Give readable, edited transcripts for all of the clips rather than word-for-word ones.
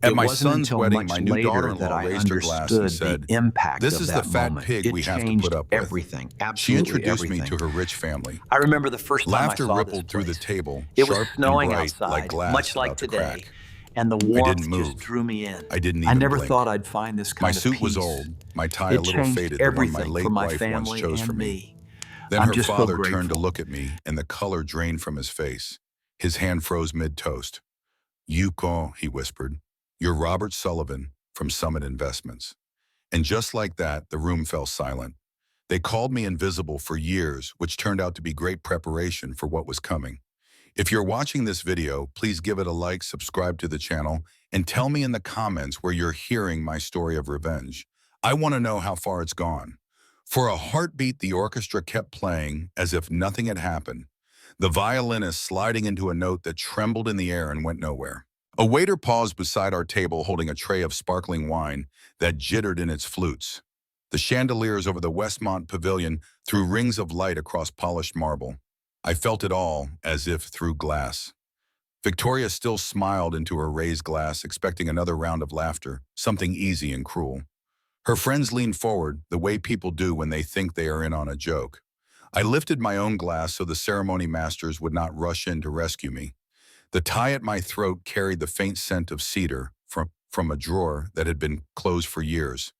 At It my wasn't son's until wedding, much my new later that daughter-in-law I raised her glass and understood the said, impact "This of is the that fat moment. pig It we have to put changed up with." everything, She absolutely introduced me everything. to her rich family. I remember the first time I Laughter saw this rippled through the place. table, It was sharp and snowing bright like outside, glass much like about to today, crack. and the I didn't warmth just move. drew me in. I didn't I even never blink. thought I'd find this My kind of suit was peace. old, my tie a It little changed faded, the one my everything for late my wife once family chose for and me. me. Then I'm her just so father turned to grateful. look at me, and the color drained from his face. His hand froze mid-toast. "Yuko," he whispered. "You're Robert Sullivan from Summit Investments." And just like that, the room fell silent. They called me invisible for years, which turned out to be great preparation for what was coming. If you're watching this video, please give it a like, subscribe to the channel, and tell me in the comments where you're hearing my story of revenge. I want to know how far it's gone. For a heartbeat, the orchestra kept playing as if nothing had happened, the violinist sliding into a note that trembled in the air and went nowhere. A waiter paused beside our table holding a tray of sparkling wine that jittered in its flutes. The chandeliers over the Westmont Pavilion threw rings of light across polished marble. I felt it all as if through glass. Victoria still smiled into her raised glass, expecting another round of laughter, something easy and cruel. Her friends leaned forward, the way people do when they think they are in on a joke. I lifted my own glass so the ceremony masters would not rush in to rescue me. The tie at my throat carried the faint scent of cedar from a drawer that had been closed for years.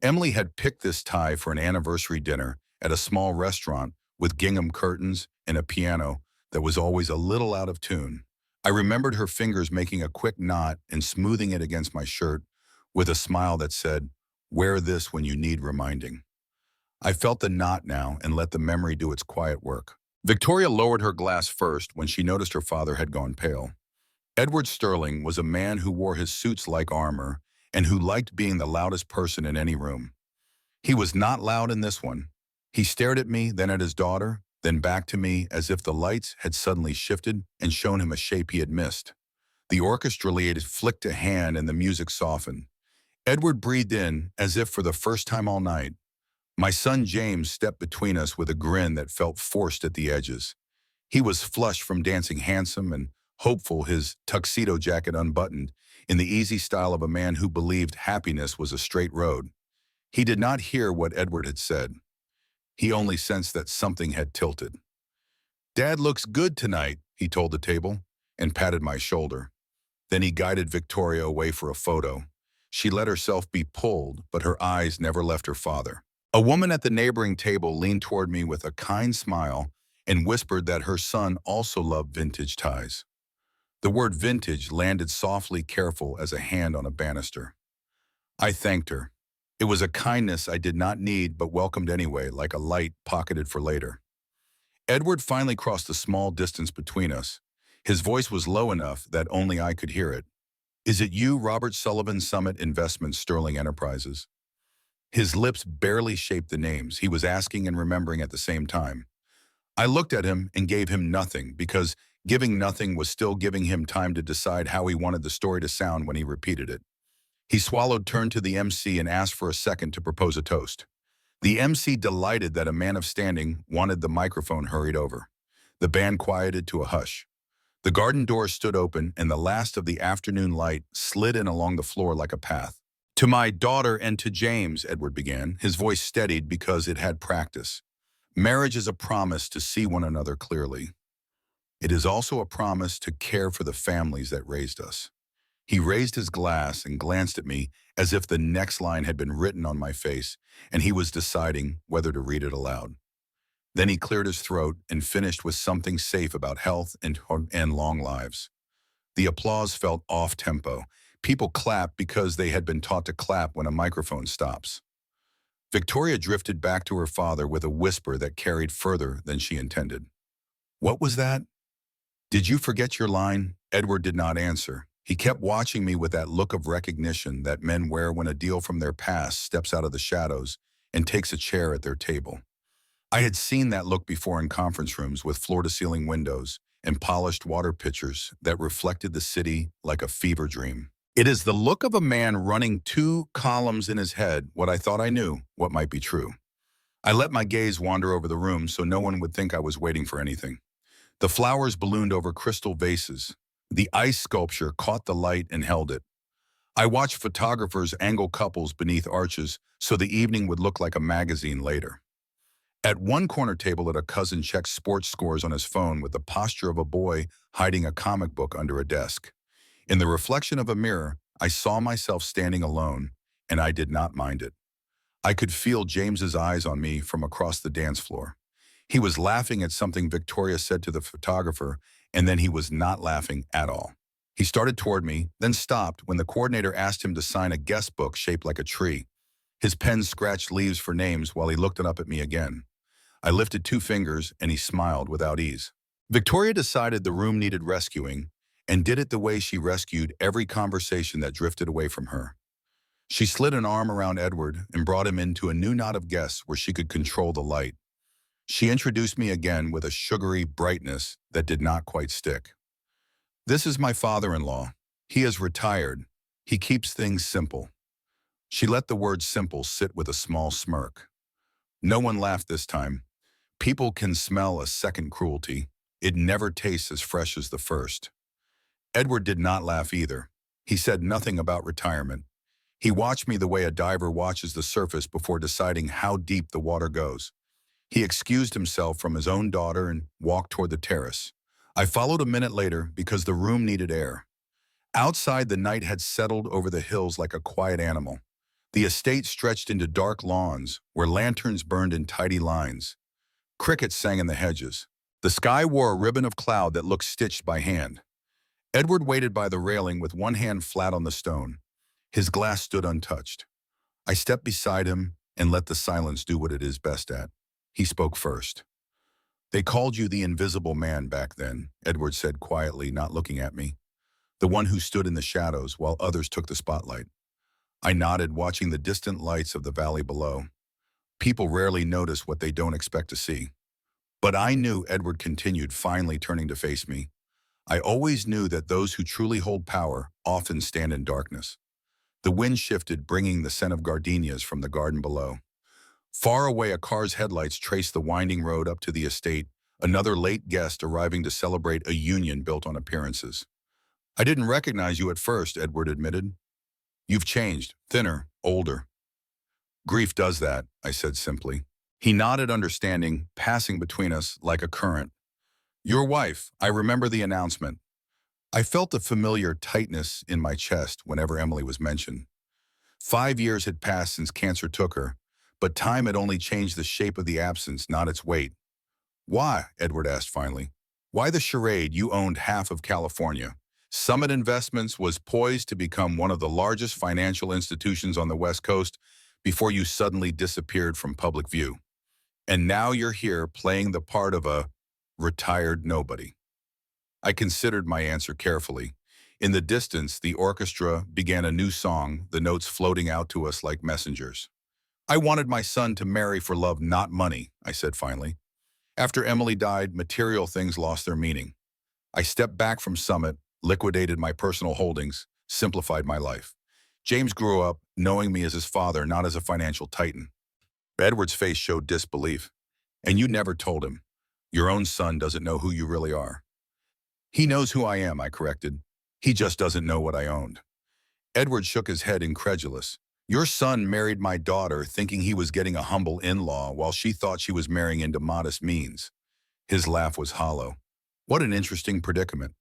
Emily had picked this tie for an anniversary dinner at a small restaurant with gingham curtains and a piano that was always a little out of tune. I remembered her fingers making a quick knot and smoothing it against my shirt with a smile that said, "Wear this when you need reminding." I felt the knot now and let the memory do its quiet work. Victoria lowered her glass first when she noticed her father had gone pale. Edward Sterling was a man who wore his suits like armor and who liked being the loudest person in any room. He was not loud in this one. He stared at me, then at his daughter, then back to me as if the lights had suddenly shifted and shown him a shape he had missed. The orchestra lead flicked a hand and the music softened. Edward breathed in as if for the first time all night. My son James stepped between us with a grin that felt forced at the edges. He was flushed from dancing, handsome and hopeful, his tuxedo jacket unbuttoned, in the easy style of a man who believed happiness was a straight road. He did not hear what Edward had said. He only sensed that something had tilted. "Dad looks good tonight," he told the table, and patted my shoulder. Then he guided Victoria away for a photo. She let herself be pulled, but her eyes never left her father. A woman at the neighboring table leaned toward me with a kind smile and whispered that her son also loved vintage ties. The word vintage landed softly, careful as a hand on a banister. I thanked her. It was a kindness I did not need but welcomed anyway, like a light pocketed for later. Edward finally crossed the small distance between us. His voice was low enough that only I could hear it. "Is it you, Robert Sullivan, Summit Investments, Sterling Enterprises?" His lips barely shaped the names. He was asking and remembering at the same time. I looked at him and gave him nothing, because giving nothing was still giving him time to decide how he wanted the story to sound when he repeated it. He swallowed, turned to the MC, and asked for a second to propose a toast. The MC, delighted that a man of standing wanted the microphone, hurried over. The band quieted to a hush. The garden door stood open, and the last of the afternoon light slid in along the floor like a path. "To my daughter and to James," Edward began. His voice steadied because it had practice. "Marriage is a promise to see one another clearly. It is also a promise to care for the families that raised us." He raised his glass and glanced at me as if the next line had been written on my face, and he was deciding whether to read it aloud. Then he cleared his throat and finished with something safe about health and long lives. The applause felt off-tempo. People clapped because they had been taught to clap when a microphone stops. Victoria drifted back to her father with a whisper that carried further than she intended. "What was that? Did you forget your line?" Edward did not answer. He kept watching me with that look of recognition that men wear when a deal from their past steps out of the shadows and takes a chair at their table. I had seen that look before in conference rooms with floor-to-ceiling windows and polished water pitchers that reflected the city like a fever dream. It is the look of a man running two columns in his head, what I thought I knew, what might be true. I let my gaze wander over the room so no one would think I was waiting for anything. The flowers ballooned over crystal vases. The ice sculpture caught the light and held it. I watched photographers angle couples beneath arches so the evening would look like a magazine later. At one corner table, a cousin checked sports scores on his phone with the posture of a boy hiding a comic book under a desk. In the reflection of a mirror, I saw myself standing alone, and I did not mind it. I could feel James's eyes on me from across the dance floor. He was laughing at something Victoria said to the photographer, and then he was not laughing at all. He started toward me, then stopped when the coordinator asked him to sign a guest book shaped like a tree. His pen scratched leaves for names while he looked up at me again. I lifted 2 fingers, and he smiled without ease. Victoria decided the room needed rescuing, and did it the way she rescued every conversation that drifted away from her. She slid an arm around Edward and brought him into a new knot of guests where she could control the light. She introduced me again with a sugary brightness that did not quite stick. "This is my father-in-law. He is retired. He keeps things simple." She let the word simple sit with a small smirk. No one laughed this time. People can smell a second cruelty. It never tastes as fresh as the first. Edward did not laugh either. He said nothing about retirement. He watched me the way a diver watches the surface before deciding how deep the water goes. He excused himself from his own daughter and walked toward the terrace. I followed a minute later because the room needed air. Outside, the night had settled over the hills like a quiet animal. The estate stretched into dark lawns where lanterns burned in tidy lines. Crickets sang in the hedges. The sky wore a ribbon of cloud that looked stitched by hand. Edward waited by the railing with one hand flat on the stone. His glass stood untouched. I stepped beside him and let the silence do what it is best at. He spoke first. "They called you the Invisible Man back then," Edward said quietly, not looking at me. "The one who stood in the shadows while others took the spotlight." I nodded, watching the distant lights of the valley below. People rarely notice what they don't expect to see. But I knew, Edward continued, finally turning to face me. "I always knew that those who truly hold power often stand in darkness." The wind shifted, bringing the scent of gardenias from the garden below. Far away, a car's headlights traced the winding road up to the estate, another late guest arriving to celebrate a union built on appearances. "I didn't recognize you at first," Edward admitted. "You've changed, thinner, older." "Grief does that," I said simply. He nodded, understanding, passing between us like a current. "Your wife, I remember the announcement." I felt a familiar tightness in my chest whenever Emily was mentioned. 5 years had passed since cancer took her, but time had only changed the shape of the absence, not its weight. "Why?" Edward asked finally. "Why the charade? You owned half of California. Summit Investments was poised to become one of the largest financial institutions on the West Coast before you suddenly disappeared from public view. And now you're here playing the part of a retired nobody." I considered my answer carefully. In the distance, the orchestra began a new song, the notes floating out to us like messengers. "I wanted my son to marry for love, not money," I said finally. "After Emily died, material things lost their meaning. I stepped back from Summit, liquidated my personal holdings, simplified my life. James grew up knowing me as his father, not as a financial titan." Edward's face showed disbelief. "And you never told him. Your own son doesn't know who you really are." "He knows who I am," I corrected. "He just doesn't know what I owned." Edward shook his head, incredulous. "Your son married my daughter thinking he was getting a humble in-law while she thought she was marrying into modest means." His laugh was hollow. "What an interesting predicament."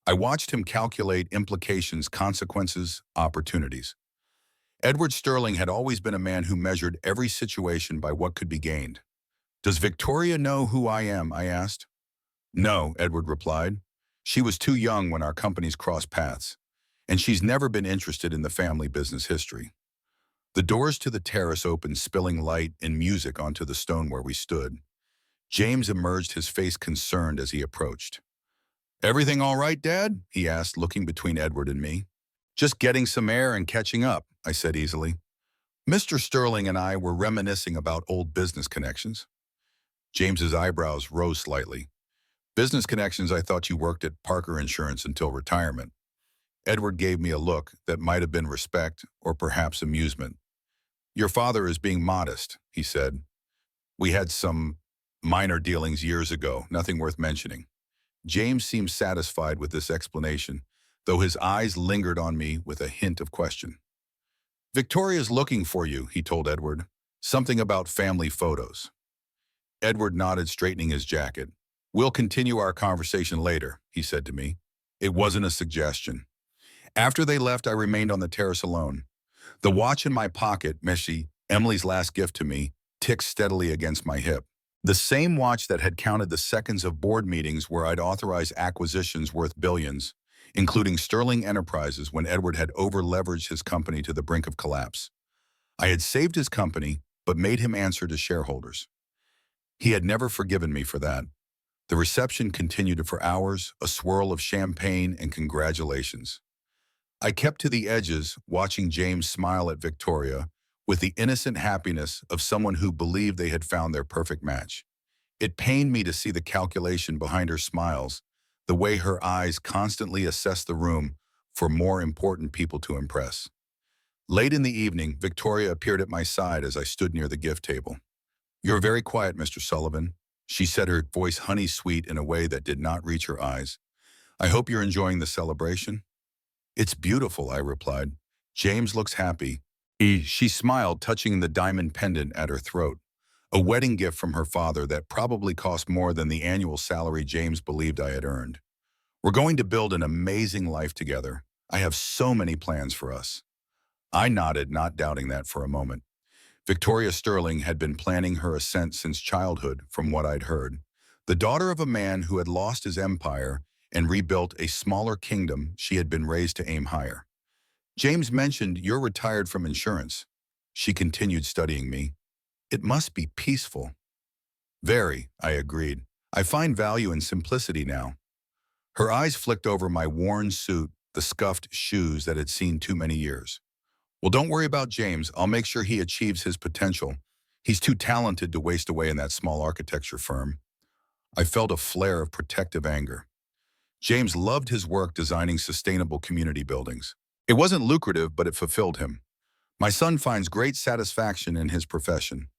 I watched him calculate implications, consequences, opportunities. Edward Sterling had always been a man who measured every situation by what could be gained. "Does Victoria know who I am?" I asked. "No," Edward replied. "She was too young when our companies crossed paths, and she's never been interested in the family business history." The doors to the terrace opened, spilling light and music onto the stone where we stood. James emerged, his face concerned as he approached. "Everything all right, Dad?" he asked, looking between Edward and me. "Just getting some air and catching up," I said easily. Mr. Sterling and I were reminiscing about old business connections. James's eyebrows rose slightly. "Business connections? I thought you worked at Parker Insurance until retirement." Edward gave me a look that might have been respect or perhaps amusement. "Your father is being modest," he said. "We had some minor dealings years ago, nothing worth mentioning." James seemed satisfied with this explanation, though his eyes lingered on me with a hint of question. "Victoria's looking for you," he told Edward. "Something about family photos." Edward nodded, straightening his jacket. "We'll continue our conversation later," he said to me. It wasn't a suggestion. After they left, I remained on the terrace alone. The watch in my pocket, Messi, Emily's last gift to me, ticked steadily against my hip. The same watch that had counted the seconds of board meetings where I'd authorized acquisitions worth billions, including Sterling Enterprises when Edward had over-leveraged his company to the brink of collapse. I had saved his company, but made him answer to shareholders. He had never forgiven me for that. The reception continued for hours, a swirl of champagne and congratulations. I kept to the edges, watching James smile at Victoria with the innocent happiness of someone who believed they had found their perfect match. It pained me to see the calculation behind her smiles, the way her eyes constantly assessed the room for more important people to impress. Late in the evening, Victoria appeared at my side as I stood near the gift table. "You're very quiet, Mr. Sullivan," she said, her voice honey-sweet in a way that did not reach her eyes. "I hope you're enjoying the celebration." "It's beautiful," I replied. "James looks happy." She smiled, touching the diamond pendant at her throat, a wedding gift from her father that probably cost more than the annual salary James believed I had earned. "We're going to build an amazing life together. I have so many plans for us." I nodded, not doubting that for a moment. Victoria Sterling had been planning her ascent since childhood, from what I'd heard. The daughter of a man who had lost his empire and rebuilt a smaller kingdom, she had been raised to aim higher. "James mentioned you're retired from insurance." She continued, studying me. "It must be peaceful." "Very," I agreed. "I find value in simplicity now." Her eyes flicked over my worn suit, the scuffed shoes that had seen too many years. "Well, don't worry about James. I'll make sure he achieves his potential. He's too talented to waste away in that small architecture firm." I felt a flare of protective anger. James loved his work designing sustainable community buildings. It wasn't lucrative, but it fulfilled him. "My son finds great satisfaction in his profession."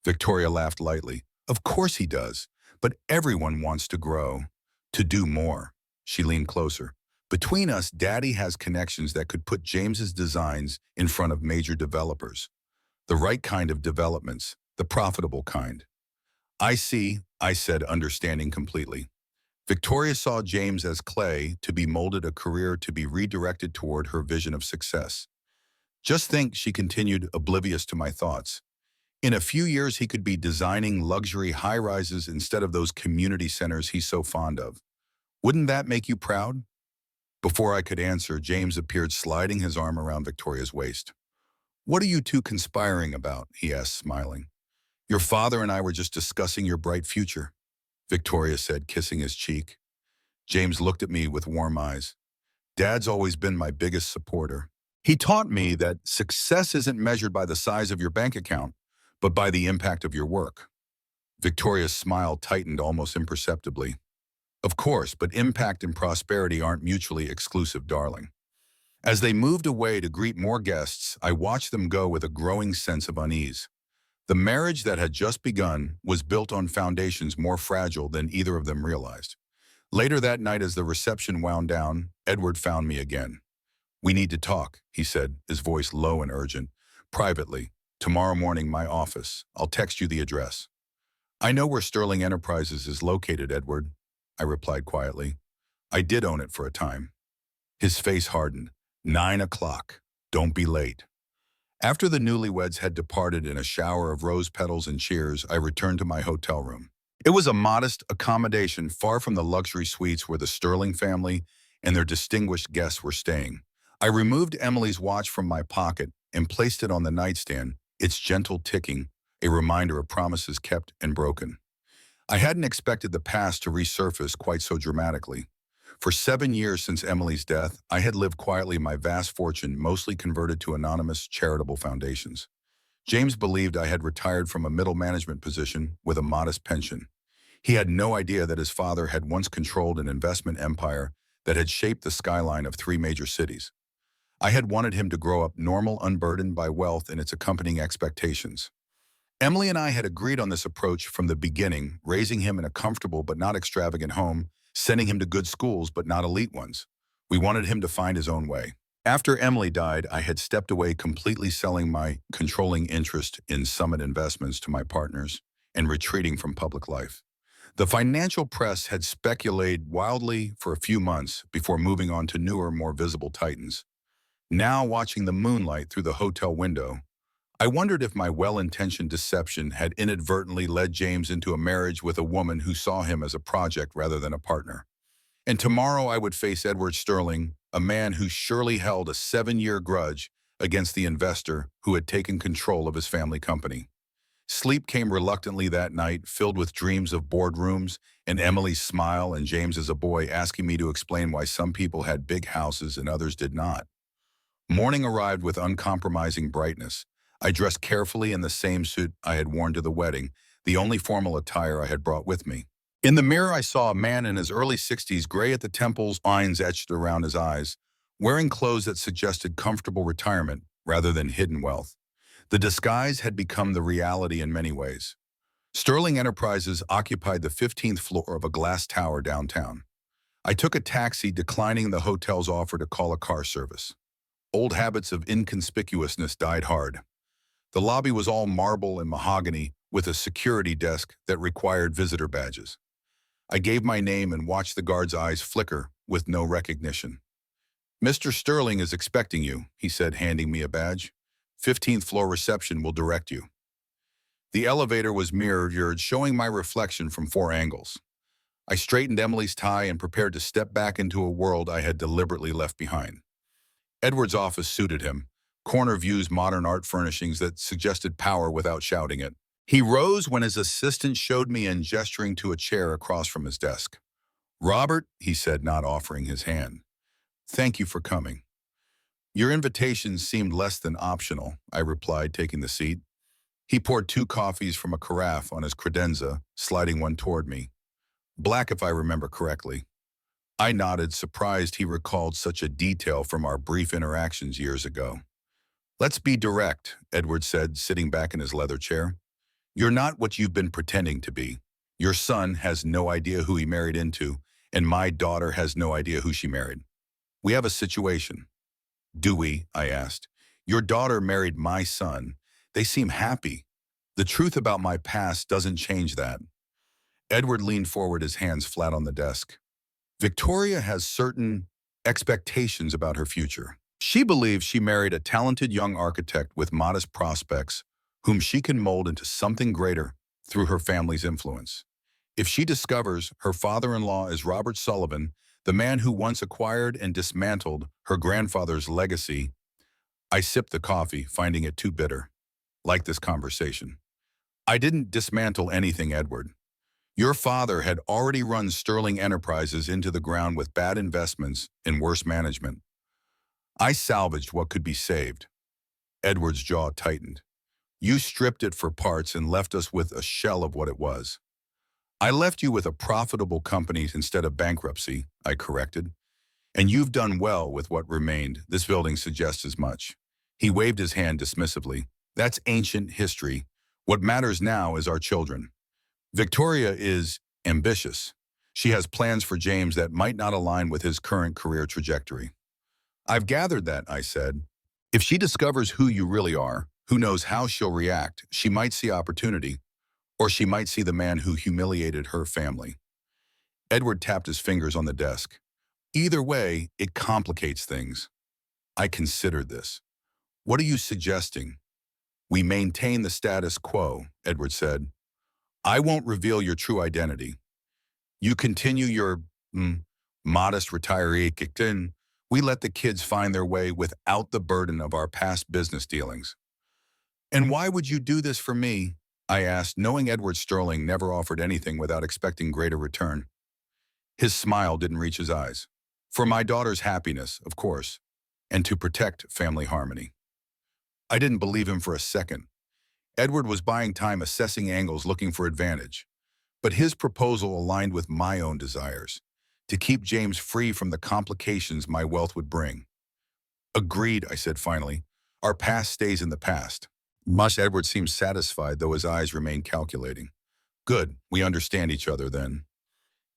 Victoria laughed lightly. "Of course he does, but everyone wants to grow, to do more." She leaned closer. "Between us, Daddy has connections that could put James's designs in front of major developers. The right kind of developments, the profitable kind." "I see," I said, understanding completely. Victoria saw James as clay to be molded, a career to be redirected toward her vision of success. "Just think," she continued, oblivious to my thoughts. "In a few years, he could be designing luxury high-rises instead of those community centers he's so fond of. Wouldn't that make you proud?" Before I could answer, James appeared, sliding his arm around Victoria's waist. "What are you two conspiring about?" he asked, smiling. "Your father and I were just discussing your bright future," Victoria said, kissing his cheek. James looked at me with warm eyes. "Dad's always been my biggest supporter. He taught me that success isn't measured by the size of your bank account, but by the impact of your work." Victoria's smile tightened almost imperceptibly. "Of course, but impact and prosperity aren't mutually exclusive, darling." As they moved away to greet more guests, I watched them go with a growing sense of unease. The marriage that had just begun was built on foundations more fragile than either of them realized. Later that night, as the reception wound down, Edward found me again. "We need to talk," he said, his voice low and urgent. "Privately. Tomorrow morning, my office. I'll text you the address." "I know where Sterling Enterprises is located, Edward," I replied quietly. I did own it for a time. His face hardened. 9 o'clock. Don't be late." After the newlyweds had departed in a shower of rose petals and cheers, I returned to my hotel room. It was a modest accommodation far from the luxury suites where the Sterling family and their distinguished guests were staying. I removed Emily's watch from my pocket and placed it on the nightstand, its gentle ticking, a reminder of promises kept and broken. I hadn't expected the past to resurface quite so dramatically. For 7 years since Emily's death, I had lived quietly, my vast fortune mostly converted to anonymous charitable foundations. James believed I had retired from a middle management position with a modest pension. He had no idea that his father had once controlled an investment empire that had shaped the skyline of 3 major cities. I had wanted him to grow up normal, unburdened by wealth and its accompanying expectations. Emily and I had agreed on this approach from the beginning, raising him in a comfortable but not extravagant home, sending him to good schools but not elite ones. We wanted him to find his own way. After Emily died, I had stepped away, completely selling my controlling interest in Summit Investments to my partners and retreating from public life. The financial press had speculated wildly for a few months before moving on to newer, more visible titans. Now, watching the moonlight through the hotel window, I wondered if my well-intentioned deception had inadvertently led James into a marriage with a woman who saw him as a project rather than a partner. And tomorrow I would face Edward Sterling, a man who surely held a 7-year grudge against the investor who had taken control of his family company. Sleep came reluctantly that night, filled with dreams of boardrooms and Emily's smile and James as a boy asking me to explain why some people had big houses and others did not. Morning arrived with uncompromising brightness. I dressed carefully in the same suit I had worn to the wedding, the only formal attire I had brought with me. In the mirror, I saw a man in his early 60s, gray at the temples, lines etched around his eyes, wearing clothes that suggested comfortable retirement rather than hidden wealth. The disguise had become the reality in many ways. Sterling Enterprises occupied the 15th floor of a glass tower downtown. I took a taxi, declining the hotel's offer to call a car service. Old habits of inconspicuousness died hard. The lobby was all marble and mahogany, with a security desk that required visitor badges. I gave my name and watched the guard's eyes flicker with no recognition. "Mr. Sterling is expecting you," he said, handing me a badge. "15th floor reception will direct you." The elevator was mirrored, showing my reflection from 4 angles. I straightened Emily's tie and prepared to step back into a world I had deliberately left behind. Edward's office suited him, corner views, modern art furnishings that suggested power without shouting it. He rose when his assistant showed me and gesturing to a chair across from his desk. "Robert," he said, not offering his hand. "Thank you for coming." "Your invitation seemed less than optional," I replied, taking the seat. He poured 2 coffees from a carafe on his credenza, sliding one toward me. "Black, if I remember correctly." I nodded, surprised he recalled such a detail from our brief interactions years ago. "Let's be direct," Edward said, sitting back in his leather chair. "You're not what you've been pretending to be. Your son has no idea who he married into, and my daughter has no idea who she married. We have a situation." "Do we?" I asked. "Your daughter married my son. They seem happy. The truth about my past doesn't change that." Edward leaned forward, his hands flat on the desk. "Victoria has certain expectations about her future. She believes she married a talented young architect with modest prospects whom she can mold into something greater through her family's influence. If she discovers her father-in-law is Robert Sullivan, the man who once acquired and dismantled her grandfather's legacy." I sipped the coffee, finding it too bitter. Like this conversation. "I didn't dismantle anything, Edward. Your father had already run Sterling Enterprises into the ground with bad investments and worse management. I salvaged what could be saved." Edward's jaw tightened. "You stripped it for parts and left us with a shell of what it was." "I left you with a profitable company instead of bankruptcy," I corrected. "And you've done well with what remained. This building suggests as much." He waved his hand dismissively. "That's ancient history. What matters now is our children. Victoria is ambitious. She has plans for James that might not align with his current career trajectory." "I've gathered that," I said. "If she discovers who you really are, who knows how she'll react? She might see opportunity, or she might see the man who humiliated her family." Edward tapped his fingers on the desk. "Either way, it complicates things." I considered this. "What are you suggesting?" "We maintain the status quo," Edward said. "I won't reveal your true identity. You continue your modest retiree kicked in. We let the kids find their way without the burden of our past business dealings." "And why would you do this for me?" I asked, knowing Edward Sterling never offered anything without expecting greater return. His smile didn't reach his eyes. "For my daughter's happiness, of course, and to protect family harmony." I didn't believe him for a second. Edward was buying time, assessing angles, looking for advantage. But his proposal aligned with my own desires, to keep James free from the complications my wealth would bring. "Agreed," I said finally. "Our past stays in the past." Edward seemed satisfied, though his eyes remained calculating. "Good, we understand each other then."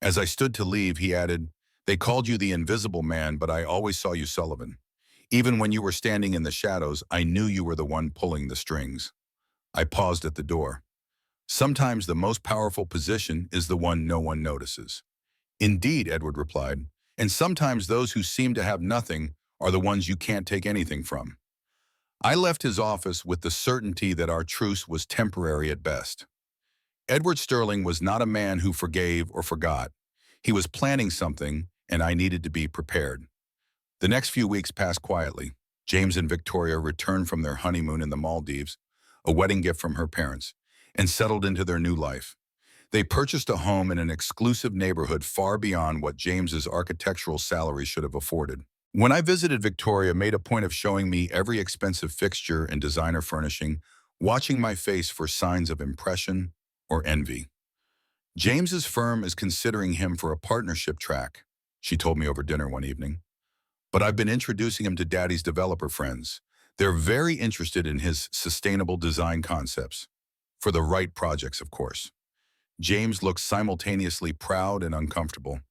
As I stood to leave, he added, They called you the Invisible Man, but I always saw you Sullivan. Even when you were standing in the shadows, I knew you were the one pulling the strings. I paused at the door. Sometimes the most powerful position is the one no one notices. Indeed, Edward replied, and sometimes those who seem to have nothing are the ones you can't take anything from. I left his office with the certainty that our truce was temporary at best. Edward Sterling was not a man who forgave or forgot. He was planning something, and I needed to be prepared. The next few weeks passed quietly. James and Victoria returned from their honeymoon in the Maldives, a wedding gift from her parents, and settled into their new life. They purchased a home in an exclusive neighborhood far beyond what James's architectural salary should have afforded. When I visited, Victoria made a point of showing me every expensive fixture and designer furnishing, watching my face for signs of impression or envy. James's firm is considering him for a partnership track, she told me over dinner one evening. But I've been introducing him to Daddy's developer friends. They're very interested in his sustainable design concepts. For the right projects, of course. James looked simultaneously proud and uncomfortable.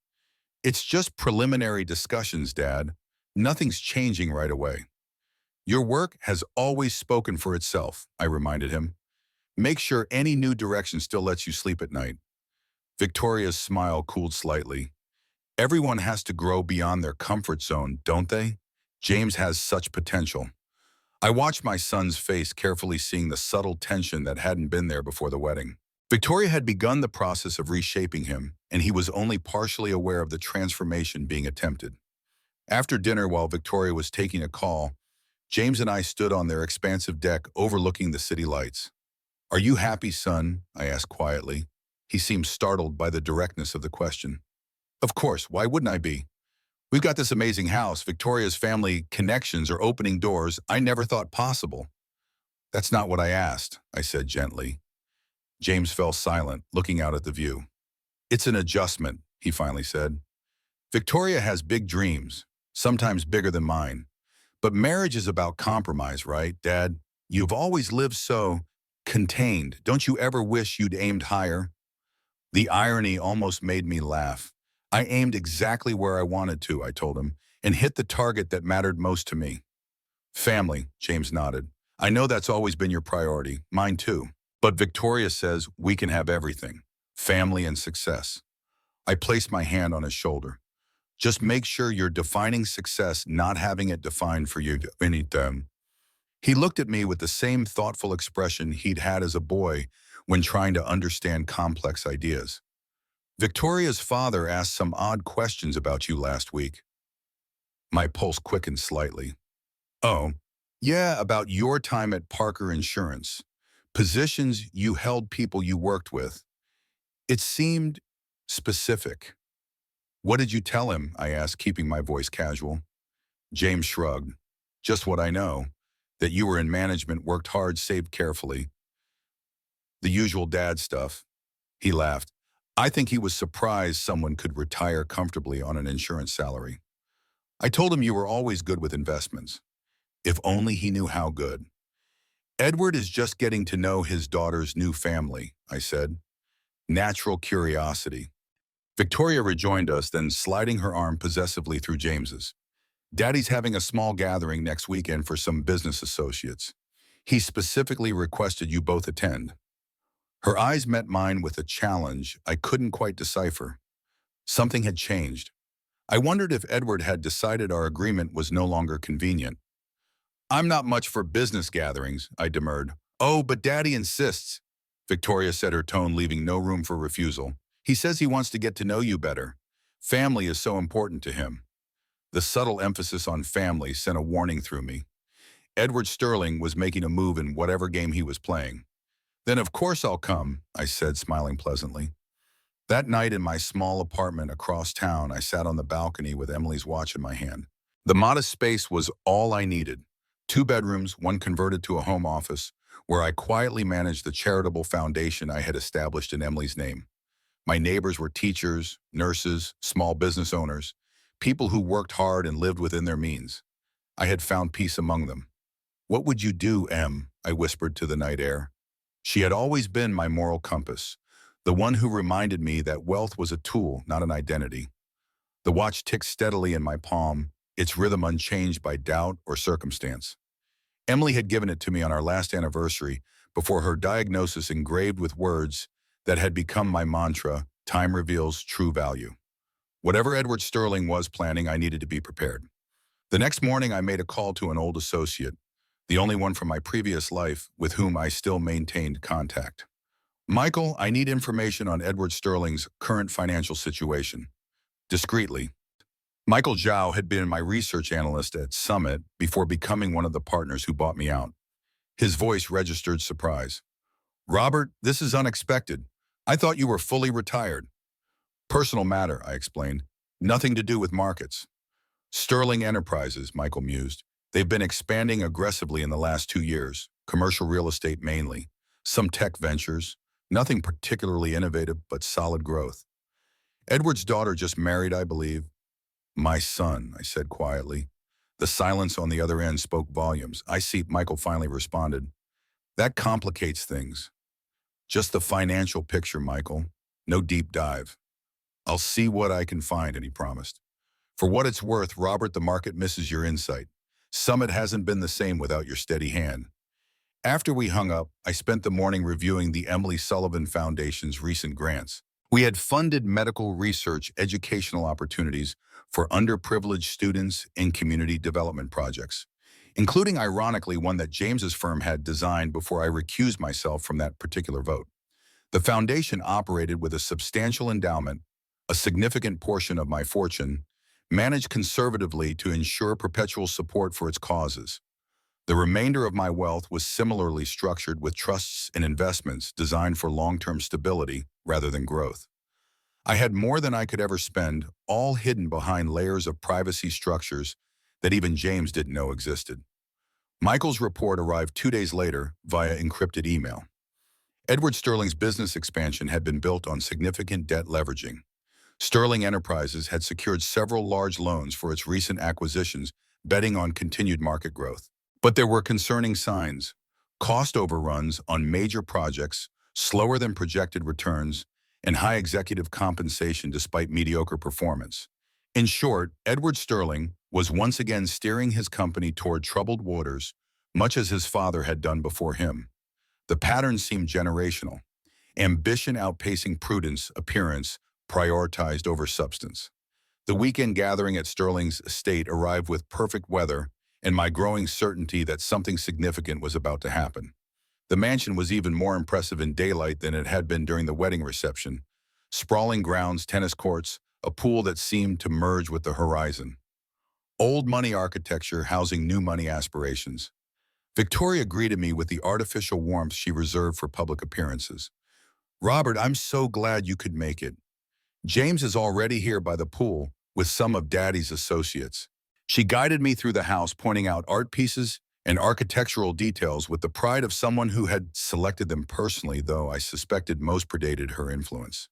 It's just preliminary discussions, Dad. Nothing's changing right away. Your work has always spoken for itself, I reminded him. Make sure any new direction still lets you sleep at night. Victoria's smile cooled slightly. Everyone has to grow beyond their comfort zone, don't they? James has such potential. I watched my son's face, carefully seeing the subtle tension that hadn't been there before the wedding. Victoria had begun the process of reshaping him, and he was only partially aware of the transformation being attempted. After dinner, while Victoria was taking a call, James and I stood on their expansive deck overlooking the city lights. "Are you happy, son?" I asked quietly. He seemed startled by the directness of the question. "Of course, why wouldn't I be? We've got this amazing house. Victoria's family connections are opening doors I never thought possible." "That's not what I asked," I said gently. James fell silent, looking out at the view. "It's an adjustment," he finally said. "Victoria has big dreams, sometimes bigger than mine. But marriage is about compromise, right, Dad? You've always lived so contained. Don't you ever wish you'd aimed higher?" The irony almost made me laugh. I aimed exactly where I wanted to, I told him, and hit the target that mattered most to me. "Family," James nodded. "I know that's always been your priority. Mine too. But Victoria says we can have everything. Family and success." I placed my hand on his shoulder. "Just make sure you're defining success, not having it defined for you anytime." He looked at me with the same thoughtful expression he'd had as a boy when trying to understand complex ideas. "Victoria's father asked some odd questions about you last week." My pulse quickened slightly. "Oh, yeah, about your time at Parker Insurance. Positions you held, people you worked with. It seemed specific." "What did you tell him?" I asked, keeping my voice casual. James shrugged. "Just what I know. That you were in management, worked hard, saved carefully. The usual dad stuff." He laughed. "I think he was surprised someone could retire comfortably on an insurance salary." I told him you were always good with investments. If only he knew how good. "Edward is just getting to know his daughter's new family," I said. Natural curiosity. Victoria rejoined us, then sliding her arm possessively through James's. "Daddy's having a small gathering next weekend for some business associates. He specifically requested you both attend." Her eyes met mine with a challenge I couldn't quite decipher. Something had changed. I wondered if Edward had decided our agreement was no longer convenient. "I'm not much for business gatherings," I demurred. "Oh, but Daddy insists," Victoria said, her tone leaving no room for refusal. "He says he wants to get to know you better. Family is so important to him." The subtle emphasis on family sent a warning through me. Edward Sterling was making a move in whatever game he was playing. "Then of course I'll come," I said, smiling pleasantly. That night in my small apartment across town, I sat on the balcony with Emily's watch in my hand. The modest space was all I needed. 2 bedrooms, one converted to a home office, where I quietly managed the charitable foundation I had established in Emily's name. My neighbors were teachers, nurses, small business owners, people who worked hard and lived within their means. I had found peace among them. "What would you do, Em?" I whispered to the night air. She had always been my moral compass, the one who reminded me that wealth was a tool, not an identity. The watch ticked steadily in my palm, its rhythm unchanged by doubt or circumstance. Emily had given it to me on our last anniversary before her diagnosis engraved with words that had become my mantra: time reveals true value. Whatever Edward Sterling was planning, I needed to be prepared. The next morning, I made a call to an old associate, the only one from my previous life with whom I still maintained contact. Michael, I need information on Edward Sterling's current financial situation. Discreetly. Michael Zhao had been my research analyst at Summit before becoming one of the partners who bought me out. His voice registered surprise. Robert, this is unexpected. I thought you were fully retired. Personal matter, I explained. Nothing to do with markets. Sterling Enterprises, Michael mused. They've been expanding aggressively in the last 2 years, commercial real estate mainly, some tech ventures, nothing particularly innovative, but solid growth. Edward's daughter just married, I believe. My son, I said quietly. The silence on the other end spoke volumes. I see, Michael finally responded. That complicates things. Just the financial picture, Michael. No deep dive. I'll see what I can find, and he promised. For what it's worth, Robert, the market misses your insight. Summit hasn't been the same without your steady hand. After we hung up, I spent the morning reviewing the Emily Sullivan Foundation's recent grants. We had funded medical research educational opportunities for underprivileged students in community development projects, including, ironically, one that James's firm had designed before I recused myself from that particular vote. The foundation operated with a substantial endowment, a significant portion of my fortune, managed conservatively to ensure perpetual support for its causes. The remainder of my wealth was similarly structured with trusts and investments designed for long-term stability rather than growth. I had more than I could ever spend, all hidden behind layers of privacy structures that even James didn't know existed. Michael's report arrived 2 days later via encrypted email. Edward Sterling's business expansion had been built on significant debt leveraging. Sterling Enterprises had secured several large loans for its recent acquisitions, betting on continued market growth. But there were concerning signs: cost overruns on major projects, slower than projected returns, and high executive compensation despite mediocre performance. In short, Edward Sterling was once again steering his company toward troubled waters, much as his father had done before him. The pattern seemed generational. Ambition outpacing prudence, appearance prioritized over substance. The weekend gathering at Sterling's estate arrived with perfect weather and my growing certainty that something significant was about to happen. The mansion was even more impressive in daylight than it had been during the wedding reception. Sprawling grounds, tennis courts, a pool that seemed to merge with the horizon. Old money architecture housing new money aspirations. Victoria greeted me with the artificial warmth she reserved for public appearances. Robert, I'm so glad you could make it. James is already here by the pool with some of Daddy's associates. She guided me through the house, pointing out art pieces and architectural details with the pride of someone who had selected them personally, though I suspected most predated her influence.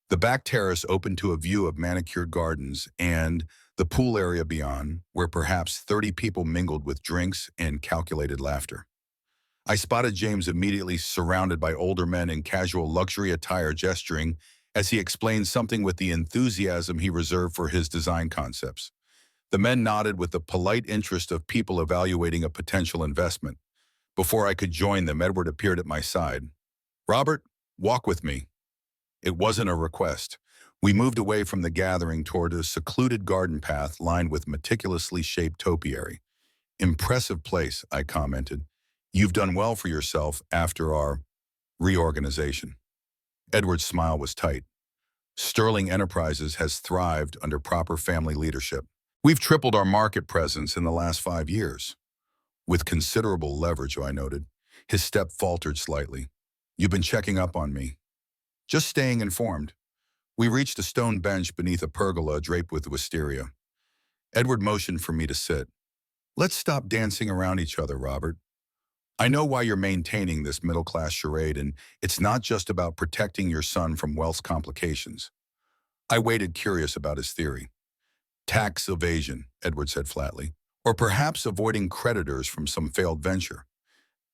The back terrace opened to a view of manicured gardens and the pool area beyond, where perhaps 30 people mingled with drinks and calculated laughter. I spotted James immediately surrounded by older men in casual luxury attire gesturing as he explained something with the enthusiasm he reserved for his design concepts. The men nodded with the polite interest of people evaluating a potential investment. Before I could join them, Edward appeared at my side. Robert, walk with me. It wasn't a request. We moved away from the gathering toward a secluded garden path lined with meticulously shaped topiary. Impressive place, I commented. You've done well for yourself after our reorganization. Edward's smile was tight. Sterling Enterprises has thrived under proper family leadership. We've tripled our market presence in the last 5 years. With considerable leverage, I noted. His step faltered slightly. You've been checking up on me. Just staying informed. We reached a stone bench beneath a pergola draped with wisteria. Edward motioned for me to sit. Let's stop dancing around each other, Robert. I know why you're maintaining this middle-class charade, and it's not just about protecting your son from wealth's complications. I waited, curious about his theory. Tax evasion, Edward said flatly, or perhaps avoiding creditors from some failed venture.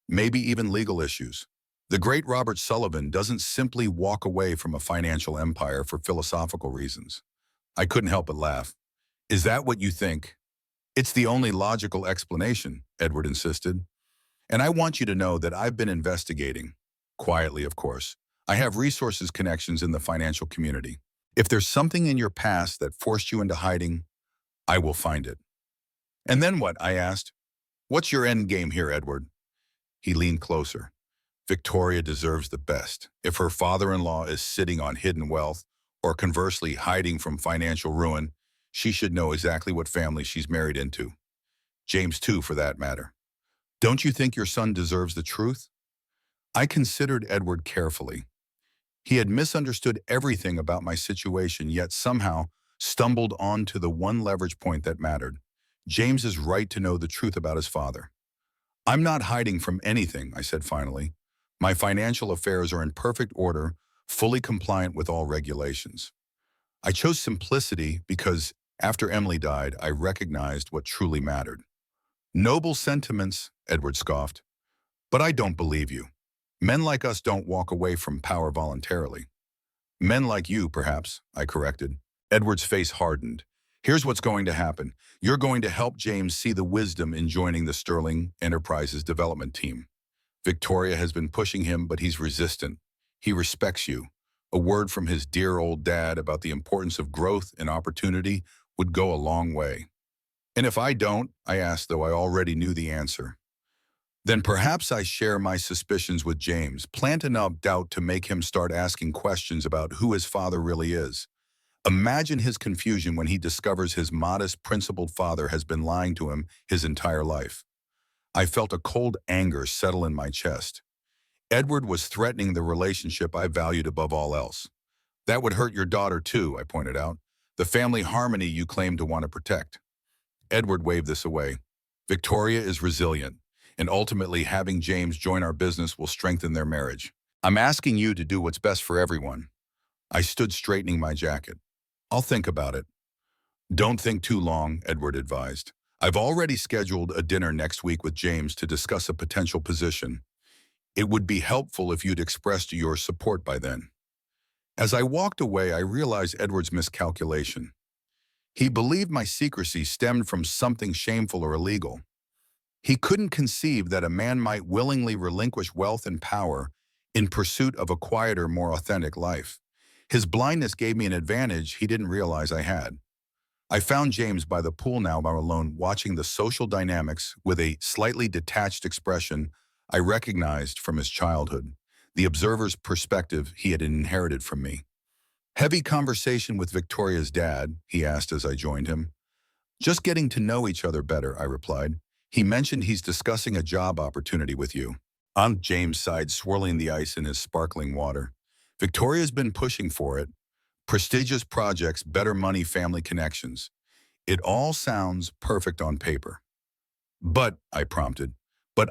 Maybe even legal issues. The great Robert Sullivan doesn't simply walk away from a financial empire for philosophical reasons. I couldn't help but laugh. Is that what you think? It's the only logical explanation, Edward insisted. And I want you to know that I've been investigating. Quietly, of course. I have resources connections in the financial community. If there's something in your past that forced you into hiding, I will find it. And then what? I asked. What's your end game here, Edward? He leaned closer. Victoria deserves the best. If her father-in-law is sitting on hidden wealth, or conversely hiding from financial ruin, she should know exactly what family she's married into. James too, for that matter. Don't you think your son deserves the truth? I considered Edward carefully. He had misunderstood everything about my situation, yet somehow stumbled onto the one leverage point that mattered. James is right to know the truth about his father. I'm not hiding from anything, I said finally. My financial affairs are in perfect order, fully compliant with all regulations. I chose simplicity because after Emily died, I recognized what truly mattered. Noble sentiments, Edward scoffed. But I don't believe you. Men like us don't walk away from power voluntarily. Men like you, perhaps, I corrected. Edward's face hardened. Here's what's going to happen. You're going to help James see the wisdom in joining the Sterling Enterprises development team. Victoria has been pushing him, but he's resistant. He respects you. A word from his dear old dad about the importance of growth and opportunity would go a long way. And if I don't, I asked, though I already knew the answer. Then perhaps I share my suspicions with James, plant enough doubt to make him start asking questions about who his father really is. Imagine his confusion when he discovers his modest, principled father has been lying to him his entire life. I felt a cold anger settle in my chest. Edward was threatening the relationship I valued above all else. That would hurt your daughter too, I pointed out. The family harmony you claim to want to protect. Edward waved this away. Victoria is resilient, and ultimately having James join our business will strengthen their marriage. I'm asking you to do what's best for everyone. I stood straightening my jacket. I'll think about it. Don't think too long, Edward advised. I've already scheduled a dinner next week with James to discuss a potential position. It would be helpful if you'd expressed your support by then. As I walked away, I realized Edward's miscalculation. He believed my secrecy stemmed from something shameful or illegal. He couldn't conceive that a man might willingly relinquish wealth and power in pursuit of a quieter, more authentic life. His blindness gave me an advantage he didn't realize I had. I found James by the pool now alone, watching the social dynamics with a slightly detached expression I recognized from his childhood, the observer's perspective he had inherited from me. Heavy conversation with Victoria's dad, he asked as I joined him. Just getting to know each other better, I replied. He mentioned he's discussing a job opportunity with you. Aunt James sighed, swirling the ice in his sparkling water. Victoria's been pushing for it. Prestigious projects, better money, family connections. It all sounds perfect on paper. But, I prompted,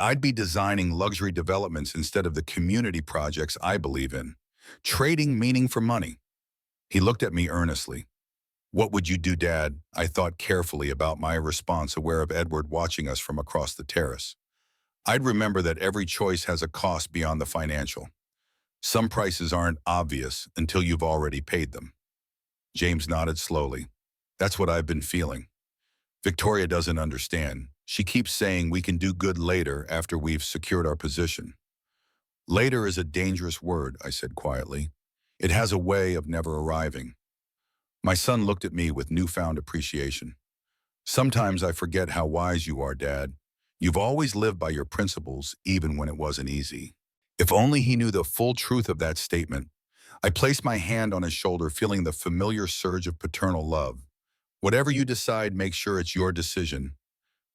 I'd be designing luxury developments instead of the community projects I believe in. Trading meaning for money. He looked at me earnestly. What would you do, Dad? I thought carefully about my response, aware of Edward watching us from across the terrace. I'd remember that every choice has a cost beyond the financial. Some prices aren't obvious until you've already paid them. James nodded slowly. That's what I've been feeling. Victoria doesn't understand. She keeps saying we can do good later after we've secured our position. Later is a dangerous word, I said quietly. It has a way of never arriving. My son looked at me with newfound appreciation. Sometimes I forget how wise you are, Dad. You've always lived by your principles, even when it wasn't easy. If only he knew the full truth of that statement. I placed my hand on his shoulder, feeling the familiar surge of paternal love. Whatever you decide, make sure it's your decision.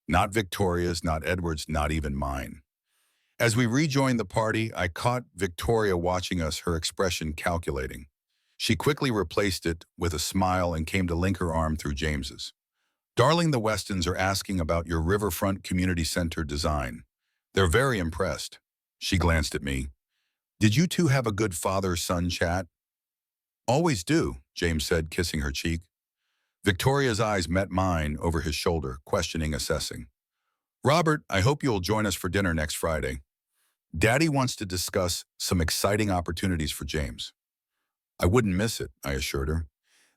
Not Victoria's, not Edward's, not even mine. As we rejoined the party, I caught Victoria watching us, her expression calculating. She quickly replaced it with a smile and came to link her arm through James's. Darling, the Westons are asking about your riverfront community center design. They're very impressed. She glanced at me. Did you two have a good father-son chat? Always do, James said, kissing her cheek. Victoria's eyes met mine over his shoulder, questioning, assessing. Robert, I hope you'll join us for dinner next Friday. Daddy wants to discuss some exciting opportunities for James. I wouldn't miss it, I assured her.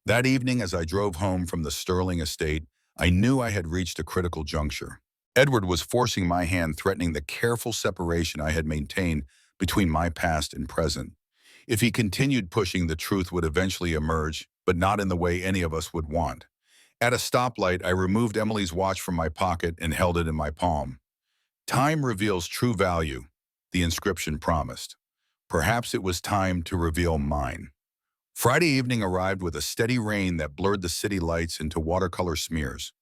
That evening, as I drove home from the Sterling estate, I knew I had reached a critical juncture. Edward was forcing my hand, threatening the careful separation I had maintained between my past and present. If he continued pushing, the truth would eventually emerge, but not in the way any of us would want. At a stoplight, I removed Emily's watch from my pocket and held it in my palm. Time reveals true value, the inscription promised. Perhaps it was time to reveal mine. Friday evening arrived with a steady rain that blurred the city lights into watercolor smears.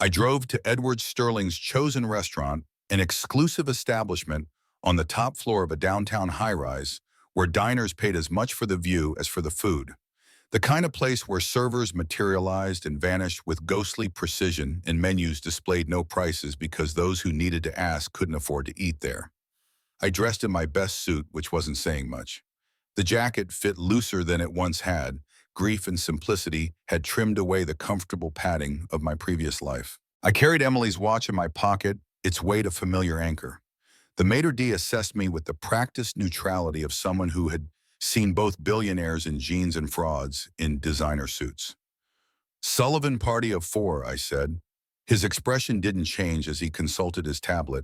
I drove to Edward Sterling's chosen restaurant, an exclusive establishment on the top floor of a downtown high-rise where diners paid as much for the view as for the food. The kind of place where servers materialized and vanished with ghostly precision and menus displayed no prices because those who needed to ask couldn't afford to eat there. I dressed in my best suit, which wasn't saying much. The jacket fit looser than it once had. Grief and simplicity had trimmed away the comfortable padding of my previous life. I carried Emily's watch in my pocket, its weight a familiar anchor. The maitre d' assessed me with the practiced neutrality of someone who had seen both billionaires in jeans and frauds in designer suits. "Sullivan party of four," I said. His expression didn't change as he consulted his tablet,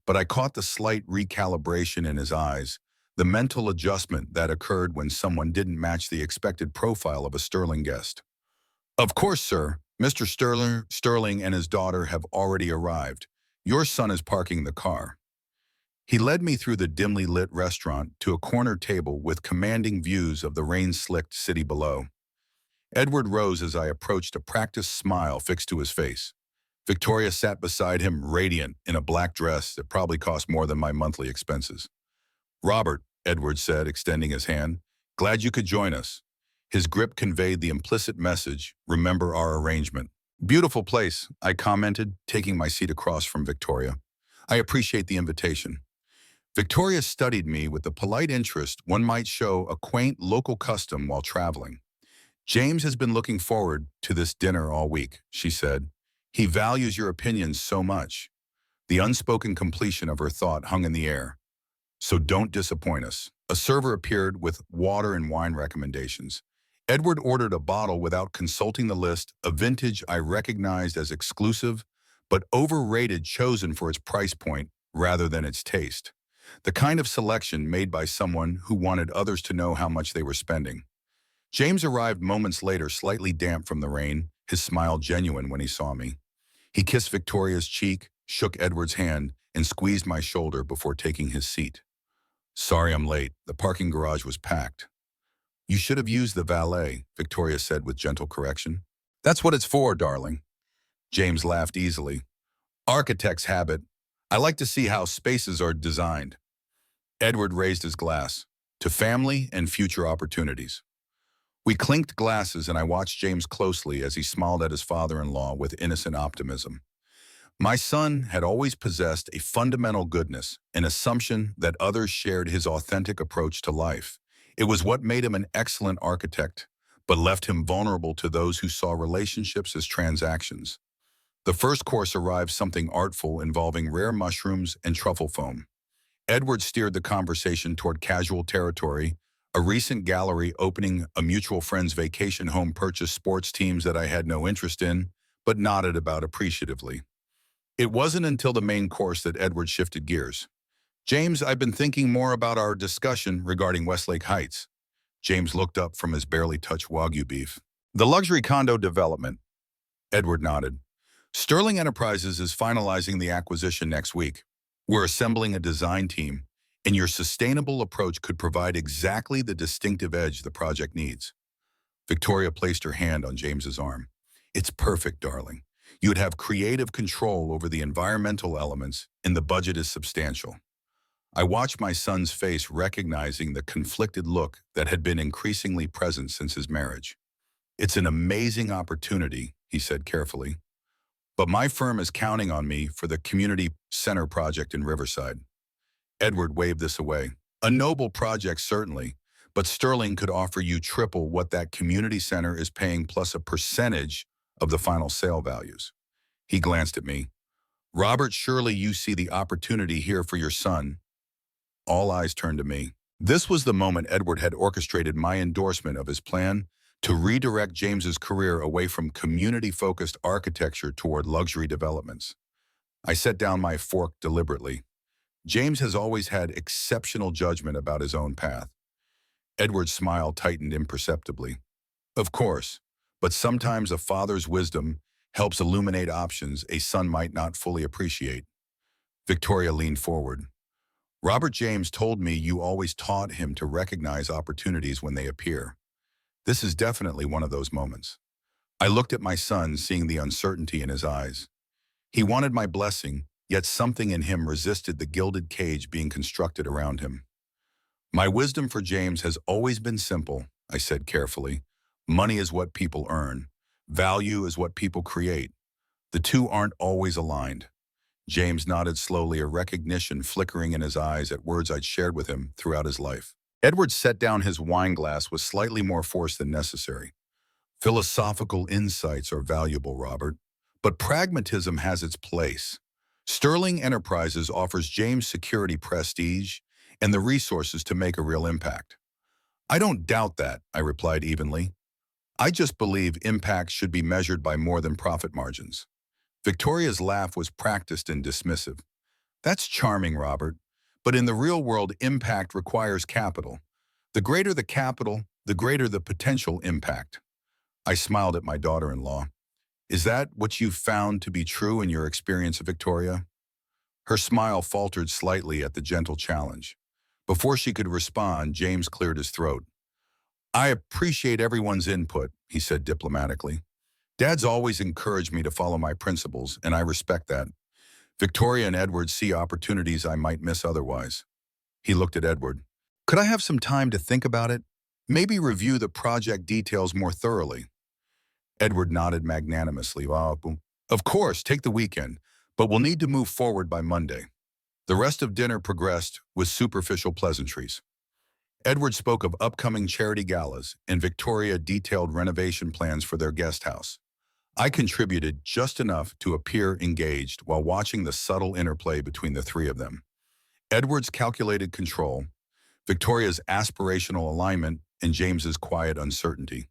but I caught the slight recalibration in his eyes, the mental adjustment that occurred when someone didn't match the expected profile of a Sterling guest. "Of course, sir. Mr. Sterling and his daughter have already arrived. Your son is parking the car." He led me through the dimly lit restaurant to a corner table with commanding views of the rain-slicked city below. Edward rose as I approached, a practiced smile fixed to his face. Victoria sat beside him, radiant, in a black dress that probably cost more than my monthly expenses. "Robert," Edward said, extending his hand, "glad you could join us." His grip conveyed the implicit message, "Remember our arrangement." "Beautiful place," I commented, taking my seat across from Victoria. "I appreciate the invitation." Victoria studied me with the polite interest one might show a quaint local custom while traveling. "James has been looking forward to this dinner all week," she said. "He values your opinions so much." The unspoken completion of her thought hung in the air. "So don't disappoint us." A server appeared with water and wine recommendations. Edward ordered a bottle without consulting the list, a vintage I recognized as exclusive, but overrated, chosen for its price point rather than its taste. The kind of selection made by someone who wanted others to know how much they were spending. James arrived moments later, slightly damp from the rain, his smile genuine when he saw me. He kissed Victoria's cheek, shook Edward's hand, and squeezed my shoulder before taking his seat. "Sorry I'm late. The parking garage was packed." "You should have used the valet," Victoria said with gentle correction. "That's what it's for, darling." James laughed easily. "Architect's habit. I like to see how spaces are designed." Edward raised his glass. "To family and future opportunities." We clinked glasses, and I watched James closely as he smiled at his father-in-law with innocent optimism. My son had always possessed a fundamental goodness, an assumption that others shared his authentic approach to life. It was what made him an excellent architect, but left him vulnerable to those who saw relationships as transactions. The first course arrived, something artful involving rare mushrooms and truffle foam. Edward steered the conversation toward casual territory, a recent gallery opening, a mutual friend's vacation home, purchased sports teams that I had no interest in, but nodded about appreciatively. It wasn't until the main course that Edward shifted gears. "James, I've been thinking more about our discussion regarding Westlake Heights." James looked up from his barely touched Wagyu beef. "The luxury condo development." Edward nodded. "Sterling Enterprises is finalizing the acquisition next week. We're assembling a design team, and your sustainable approach could provide exactly the distinctive edge the project needs." Victoria placed her hand on James's arm. "It's perfect, darling. You'd have creative control over the environmental elements, and the budget is substantial." I watched my son's face, recognizing the conflicted look that had been increasingly present since his marriage. "It's an amazing opportunity," he said carefully, "but my firm is counting on me for the community center project in Riverside." Edward waved this away. "A noble project, certainly, but Sterling could offer you triple what that community center is paying, plus a percentage of the final sale values." He glanced at me. "Robert, surely you see the opportunity here for your son." All eyes turned to me. This was the moment Edward had orchestrated my endorsement of his plan to redirect James's career away from community-focused architecture toward luxury developments. I set down my fork deliberately. James has always had exceptional judgment about his own path. Edward's smile tightened imperceptibly. Of course, but sometimes a father's wisdom helps illuminate options a son might not fully appreciate. Victoria leaned forward. Robert James told me you always taught him to recognize opportunities when they appear. This is definitely one of those moments. I looked at my son, seeing the uncertainty in his eyes. He wanted my blessing, yet something in him resisted the gilded cage being constructed around him. My wisdom for James has always been simple, I said carefully. Money is what people earn. Value is what people create. The two aren't always aligned. James nodded slowly, a recognition flickering in his eyes at words I'd shared with him throughout his life. Edward set down his wine glass with slightly more force than necessary. Philosophical insights are valuable, Robert, but pragmatism has its place. Sterling Enterprises offers James security, prestige, and the resources to make a real impact. I don't doubt that, I replied evenly. I just believe impact should be measured by more than profit margins. Victoria's laugh was practiced and dismissive. That's charming, Robert, but in the real world, impact requires capital. The greater the capital, the greater the potential impact. I smiled at my daughter-in-law. Is that what you've found to be true in your experience, Victoria? Her smile faltered slightly at the gentle challenge. Before she could respond, James cleared his throat. I appreciate everyone's input, he said diplomatically. Dad's always encouraged me to follow my principles, and I respect that. Victoria and Edward see opportunities I might miss otherwise. He looked at Edward. Could I have some time to think about it? Maybe review the project details more thoroughly. Edward nodded magnanimously. Of course, take the weekend, but we'll need to move forward by Monday. The rest of dinner progressed with superficial pleasantries. Edward spoke of upcoming charity galas, and Victoria detailed renovation plans for their guest house. I contributed just enough to appear engaged while watching the subtle interplay between the three of them. Edward's calculated control, Victoria's aspirational alignment, and James's quiet uncertainty.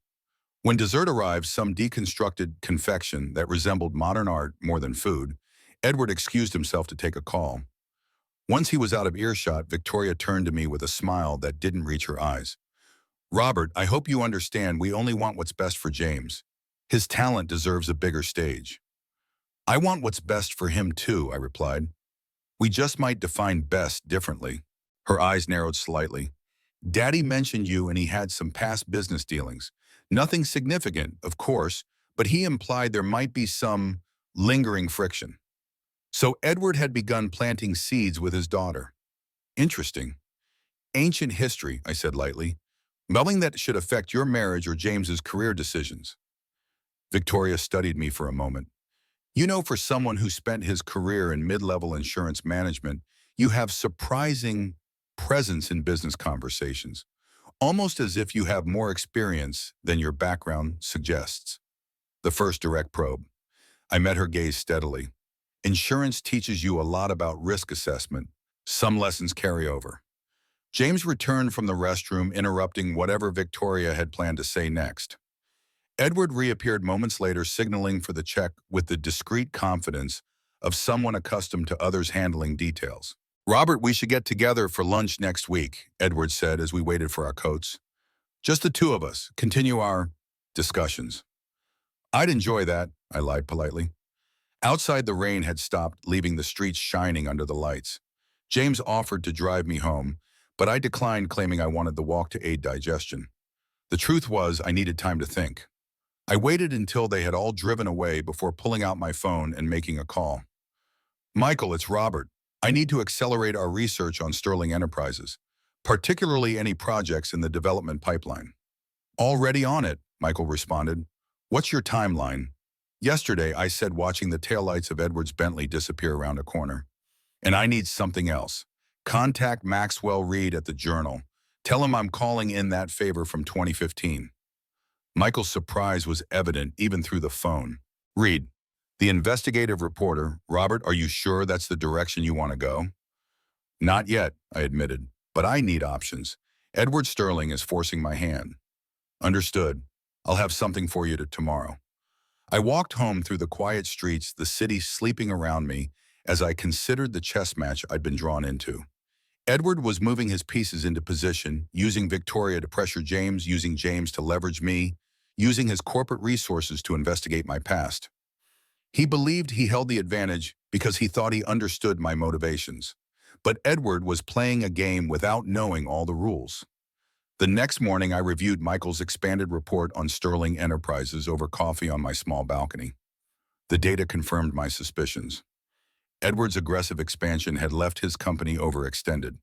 When dessert arrived, some deconstructed confection that resembled modern art more than food, Edward excused himself to take a call. Once he was out of earshot, Victoria turned to me with a smile that didn't reach her eyes. Robert, I hope you understand we only want what's best for James. His talent deserves a bigger stage. I want what's best for him too, I replied. We just might define best differently. Her eyes narrowed slightly. Daddy mentioned you and he had some past business dealings. Nothing significant, of course, but he implied there might be some lingering friction. So Edward had begun planting seeds with his daughter. Interesting. Ancient history, I said lightly. Nothing that should affect your marriage or James's career decisions. Victoria studied me for a moment. You know, for someone who spent his career in mid-level insurance management, you have surprising presence in business conversations, almost as if you have more experience than your background suggests. The first direct probe. I met her gaze steadily. Insurance teaches you a lot about risk assessment. Some lessons carry over. James returned from the restroom, interrupting whatever Victoria had planned to say next. Edward reappeared moments later, signaling for the check with the discreet confidence of someone accustomed to others handling details. Robert, we should get together for lunch next week, Edward said as we waited for our coats. Just the two of us, continue our discussions. I'd enjoy that, I lied politely. Outside, the rain had stopped, leaving the streets shining under the lights. James offered to drive me home, but I declined, claiming I wanted the walk to aid digestion. The truth was, I needed time to think. I waited until they had all driven away before pulling out my phone and making a call. Michael, it's Robert. I need to accelerate our research on Sterling Enterprises, particularly any projects in the development pipeline. Already on it, Michael responded. What's your timeline? Yesterday, I said, watching the taillights of Edward's Bentley disappear around a corner. And I need something else. Contact Maxwell Reed at the Journal. Tell him I'm calling in that favor from 2015. Michael's surprise was evident even through the phone. Reed, the investigative reporter. Robert, are you sure that's the direction you want to go? Not yet, I admitted, but I need options. Edward Sterling is forcing my hand. Understood. I'll have something for you tomorrow. I walked home through the quiet streets, the city sleeping around me, as I considered the chess match I'd been drawn into. Edward was moving his pieces into position, using Victoria to pressure James, using James to leverage me, using his corporate resources to investigate my past. He believed he held the advantage because he thought he understood my motivations. But Edward was playing a game without knowing all the rules. The next morning, I reviewed Michael's expanded report on Sterling Enterprises over coffee on my small balcony. The data confirmed my suspicions. Edward's aggressive expansion had left his company overextended.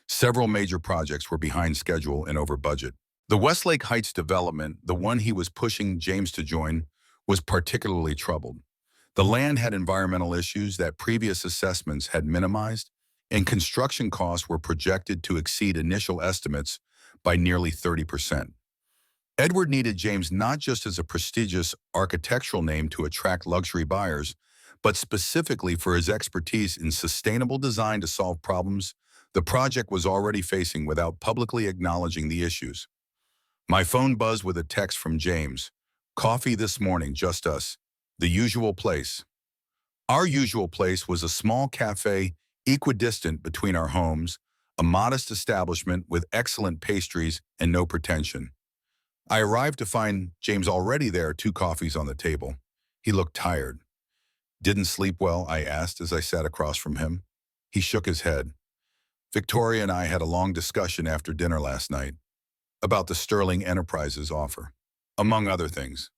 Several major projects were behind schedule and over budget. The Westlake Heights development, the one he was pushing James to join, was particularly troubled. The land had environmental issues that previous assessments had minimized, and construction costs were projected to exceed initial estimates by nearly 30%. Edward needed James not just as a prestigious architectural name to attract luxury buyers, but specifically for his expertise in sustainable design to solve problems the project was already facing without publicly acknowledging the issues. My phone buzzed with a text from James. Coffee this morning, just us. The usual place. Our usual place was a small cafe equidistant between our homes, a modest establishment with excellent pastries and no pretension. I arrived to find James already there, 2 coffees on the table. He looked tired. Didn't sleep well, I asked as I sat across from him. He shook his head. Victoria and I had a long discussion after dinner last night about the Sterling Enterprises offer, among other things.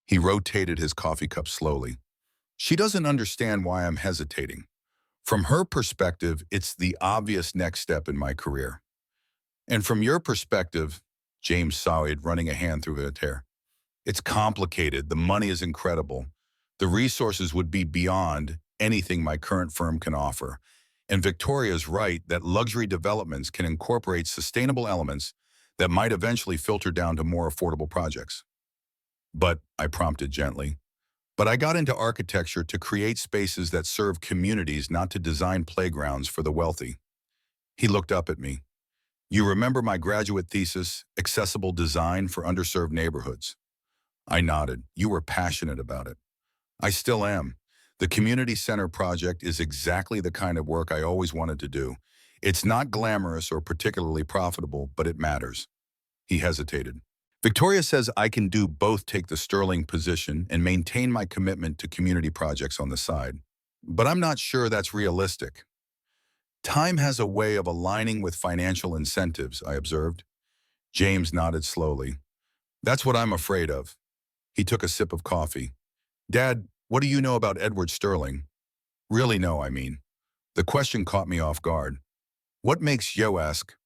He rotated his coffee cup slowly. She doesn't understand why I'm hesitating. From her perspective, it's the obvious next step in my career. And from your perspective, James sighed, running a hand through his hair. It's complicated. The money is incredible. The resources would be beyond anything my current firm can offer. And Victoria's right that luxury developments can incorporate sustainable elements that might eventually filter down to more affordable projects. But, I prompted gently, but I got into architecture to create spaces that serve communities, not to design playgrounds for the wealthy. He looked up at me. You remember my graduate thesis, Accessible Design for Underserved Neighborhoods? I nodded. You were passionate about it. I still am. The community center project is exactly the kind of work I always wanted to do. It's not glamorous or particularly profitable, but it matters. He hesitated. Victoria says I can do both, take the Sterling position and maintain my commitment to community projects on the side. But I'm not sure that's realistic. Time has a way of aligning with financial incentives, I observed. James nodded slowly. That's what I'm afraid of. He took a sip of coffee. Dad, what do you know about Edward Sterling? Really know, I mean. The question caught me off guard. What makes Yo ask?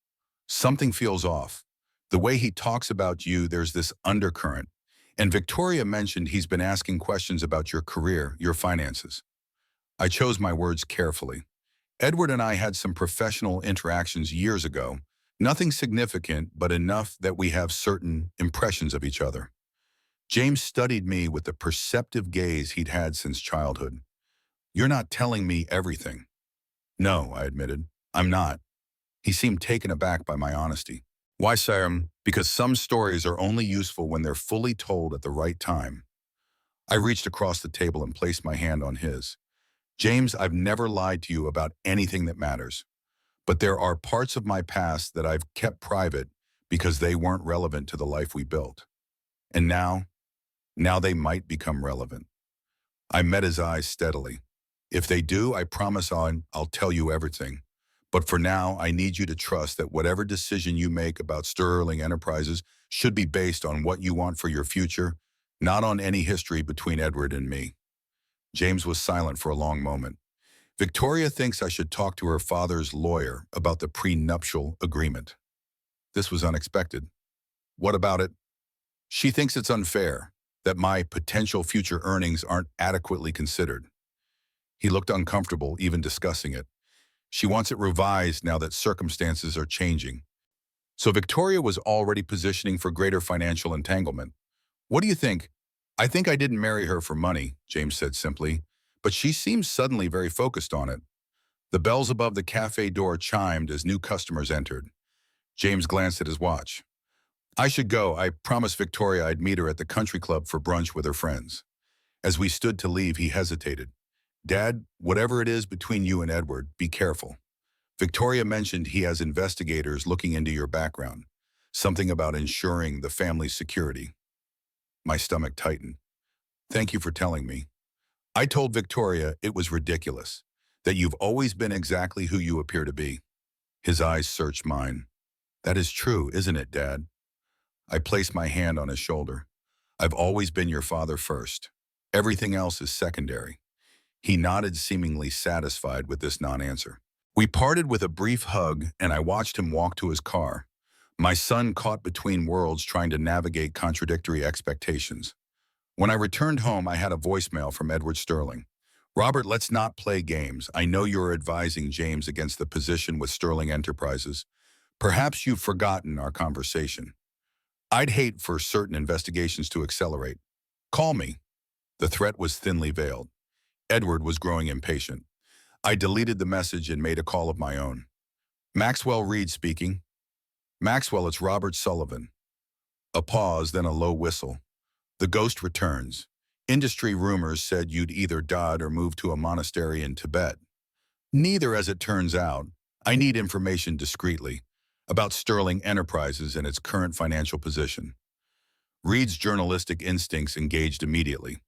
Something feels off. The way he talks about you, there's this undercurrent. And Victoria mentioned he's been asking questions about your career, your finances. I chose my words carefully. Edward and I had some professional interactions years ago. Nothing significant, but enough that we have certain impressions of each other. James studied me with the perceptive gaze he'd had since childhood. You're not telling me everything. No, I admitted. I'm not. He seemed taken aback by my honesty. Why, sir? Because some stories are only useful when they're fully told at the right time. I reached across the table and placed my hand on his. James, I've never lied to you about anything that matters. But there are parts of my past that I've kept private because they weren't relevant to the life we built. And now they might become relevant. I met his eyes steadily. If they do, I promise I'll tell you everything. But for now, I need you to trust that whatever decision you make about Sterling Enterprises should be based on what you want for your future, not on any history between Edward and me. James was silent for a long moment. Victoria thinks I should talk to her father's lawyer about the prenuptial agreement. This was unexpected. What about it? She thinks it's unfair, that my potential future earnings aren't adequately considered. He looked uncomfortable even discussing it. She wants it revised now that circumstances are changing. So Victoria was already positioning for greater financial entanglement. What do you think? I think I didn't marry her for money, James said simply, but she seemed suddenly very focused on it. The bells above the cafe door chimed as new customers entered. James glanced at his watch. I should go. I promised Victoria I'd meet her at the country club for brunch with her friends. As we stood to leave, he hesitated. Dad, whatever it is between you and Edward, be careful. Victoria mentioned he has investigators looking into your background. Something about ensuring the family's security. My stomach tightened. Thank you for telling me. I told Victoria it was ridiculous, that you've always been exactly who you appear to be. His eyes searched mine. That is true, isn't it, Dad? I placed my hand on his shoulder. I've always been your father first. Everything else is secondary. He nodded, seemingly satisfied with this non-answer. We parted with a brief hug, and I watched him walk to his car. My son caught between worlds trying to navigate contradictory expectations. When I returned home, I had a voicemail from Edward Sterling. Robert, let's not play games. I know you're advising James against the position with Sterling Enterprises. Perhaps you've forgotten our conversation. I'd hate for certain investigations to accelerate. Call me. The threat was thinly veiled. Edward was growing impatient. I deleted the message and made a call of my own. Maxwell Reed speaking. Maxwell, it's Robert Sullivan. A pause, then a low whistle. The ghost returns. Industry rumors said you'd either died or moved to a monastery in Tibet. Neither, as it turns out. I need information discreetly about Sterling Enterprises and its current financial position. Reed's journalistic instincts engaged immediately.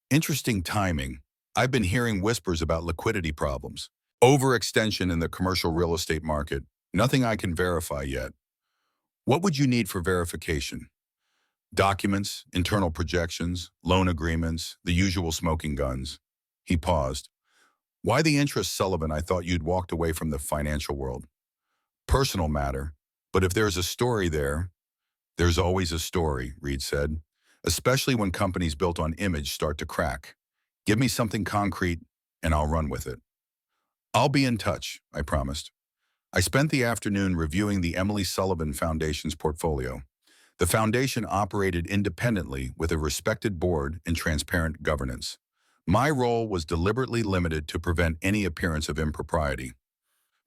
Interesting timing. I've been hearing whispers about liquidity problems. Overextension in the commercial real estate market. Nothing I can verify yet. What would you need for verification? Documents, internal projections, loan agreements, the usual smoking guns. He paused. Why the interest, Sullivan? I thought you'd walked away from the financial world. Personal matter, but if there's a story there, there's always a story, Reed said, especially when companies built on image start to crack. Give me something concrete, and I'll run with it. I'll be in touch, I promised. I spent the afternoon reviewing the Emily Sullivan Foundation's portfolio. The foundation operated independently with a respected board and transparent governance. My role was deliberately limited to prevent any appearance of impropriety.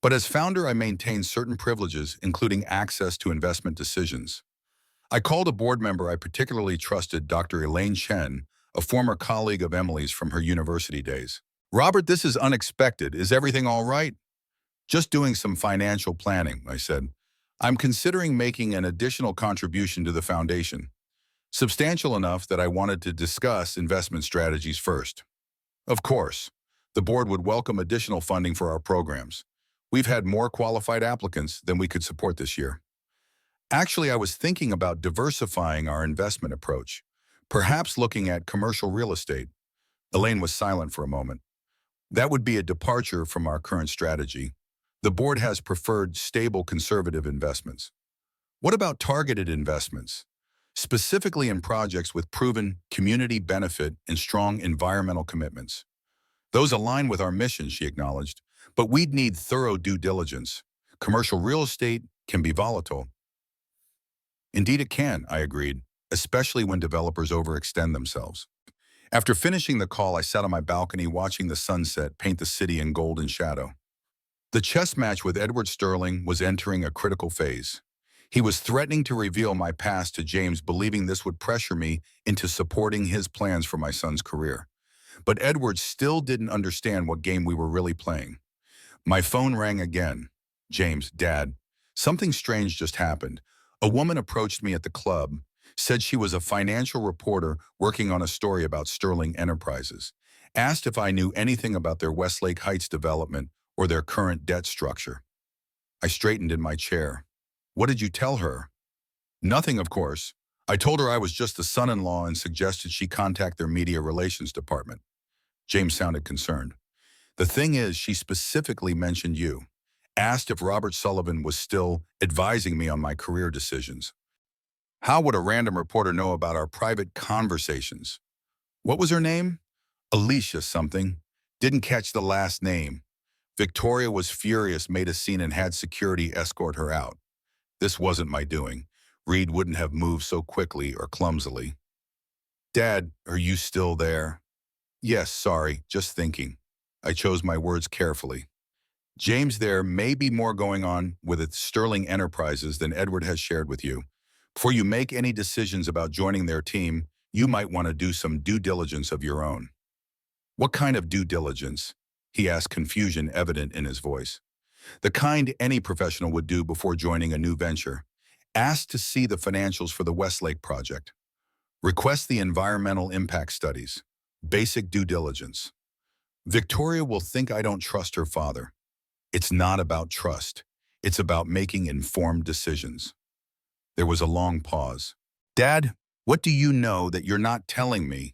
But as founder, I maintained certain privileges, including access to investment decisions. I called a board member I particularly trusted, Dr. Elaine Chen, a former colleague of Emily's from her university days. Robert, this is unexpected. Is everything all right? Just doing some financial planning, I said. I'm considering making an additional contribution to the foundation, substantial enough that I wanted to discuss investment strategies first. Of course, the board would welcome additional funding for our programs. We've had more qualified applicants than we could support this year. Actually, I was thinking about diversifying our investment approach, perhaps looking at commercial real estate. Elaine was silent for a moment. That would be a departure from our current strategy. The board has preferred stable conservative investments. What about targeted investments, specifically in projects with proven community benefit and strong environmental commitments? Those align with our mission, she acknowledged, but we'd need thorough due diligence. Commercial real estate can be volatile. Indeed it can, I agreed, especially when developers overextend themselves. After finishing the call, I sat on my balcony watching the sunset paint the city in golden shadow. The chess match with Edward Sterling was entering a critical phase. He was threatening to reveal my past to James, believing this would pressure me into supporting his plans for my son's career. But Edward still didn't understand what game we were really playing. My phone rang again. James, Dad, something strange just happened. A woman approached me at the club, said she was a financial reporter working on a story about Sterling Enterprises, asked if I knew anything about their Westlake Heights development or their current debt structure. I straightened in my chair. What did you tell her? Nothing, of course. I told her I was just the son-in-law and suggested she contact their media relations department. James sounded concerned. The thing is, she specifically mentioned you, asked if Robert Sullivan was still advising me on my career decisions. How would a random reporter know about our private conversations? What was her name? Alicia something. Didn't catch the last name. Victoria was furious, made a scene, and had security escort her out. This wasn't my doing. Reed wouldn't have moved so quickly or clumsily. Dad, are you still there? Yes, sorry, just thinking. I chose my words carefully. James, there may be more going on with its Sterling Enterprises than Edward has shared with you, Before you make any decisions about joining their team, you might want to do some due diligence of your own. What kind of due diligence? He asked, confusion evident in his voice. The kind any professional would do before joining a new venture. Ask to see the financials for the Westlake project. Request the environmental impact studies. Basic due diligence. Victoria will think I don't trust her father. It's not about trust. It's about making informed decisions. There was a long pause. Dad, what do you know that you're not telling me?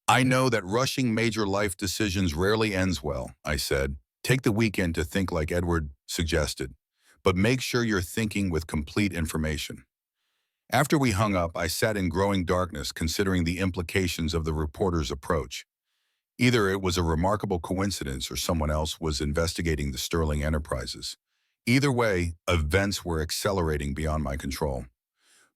I know that rushing major life decisions rarely ends well, I said. Take the weekend to think like Edward suggested, but make sure you're thinking with complete information. After we hung up, I sat in growing darkness considering the implications of the reporter's approach. Either it was a remarkable coincidence or someone else was investigating the Sterling Enterprises. Either way, events were accelerating beyond my control.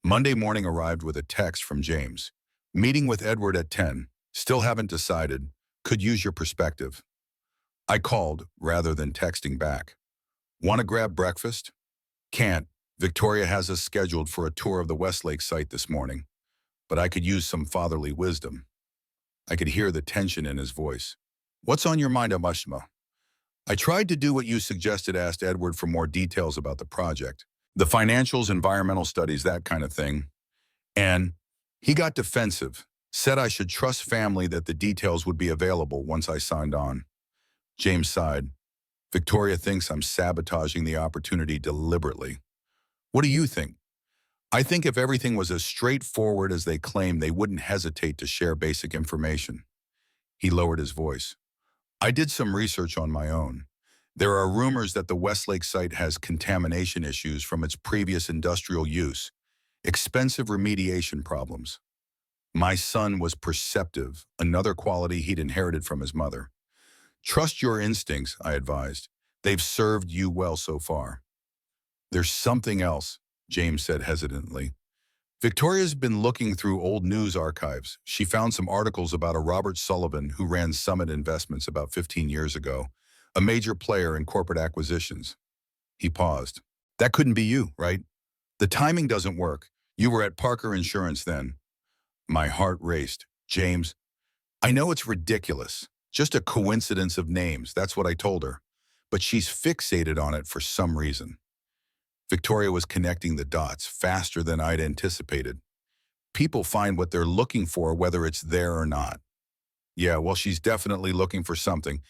Monday morning arrived with a text from James. Meeting with Edward at 10. Still haven't decided. Could use your perspective. I called rather than texting back. Want to grab breakfast? Can't. Victoria has us scheduled for a tour of the Westlake site this morning. But I could use some fatherly wisdom. I could hear the tension in his voice. What's on your mind, Amashma? I tried to do what you suggested, asked Edward for more details about the project. The financials, environmental studies, that kind of thing. And he got defensive, said I should trust family that the details would be available once I signed on. James sighed. Victoria thinks I'm sabotaging the opportunity deliberately. What do you think? I think if everything was as straightforward as they claim, they wouldn't hesitate to share basic information. He lowered his voice. I did some research on my own. There are rumors that the Westlake site has contamination issues from its previous industrial use, expensive remediation problems. My son was perceptive, another quality he'd inherited from his mother. Trust your instincts, I advised. They've served you well so far. There's something else, James said hesitantly. Victoria's been looking through old news archives. She found some articles about a Robert Sullivan who ran Summit Investments about 15 years ago, a major player in corporate acquisitions. He paused. That couldn't be you, right? The timing doesn't work. You were at Parker Insurance then. My heart raced. James, I know it's ridiculous. Just a coincidence of names, that's what I told her. But she's fixated on it for some reason. Victoria was connecting the dots faster than I'd anticipated. People find what they're looking for whether it's there or not. Yeah, well, she's definitely looking for something.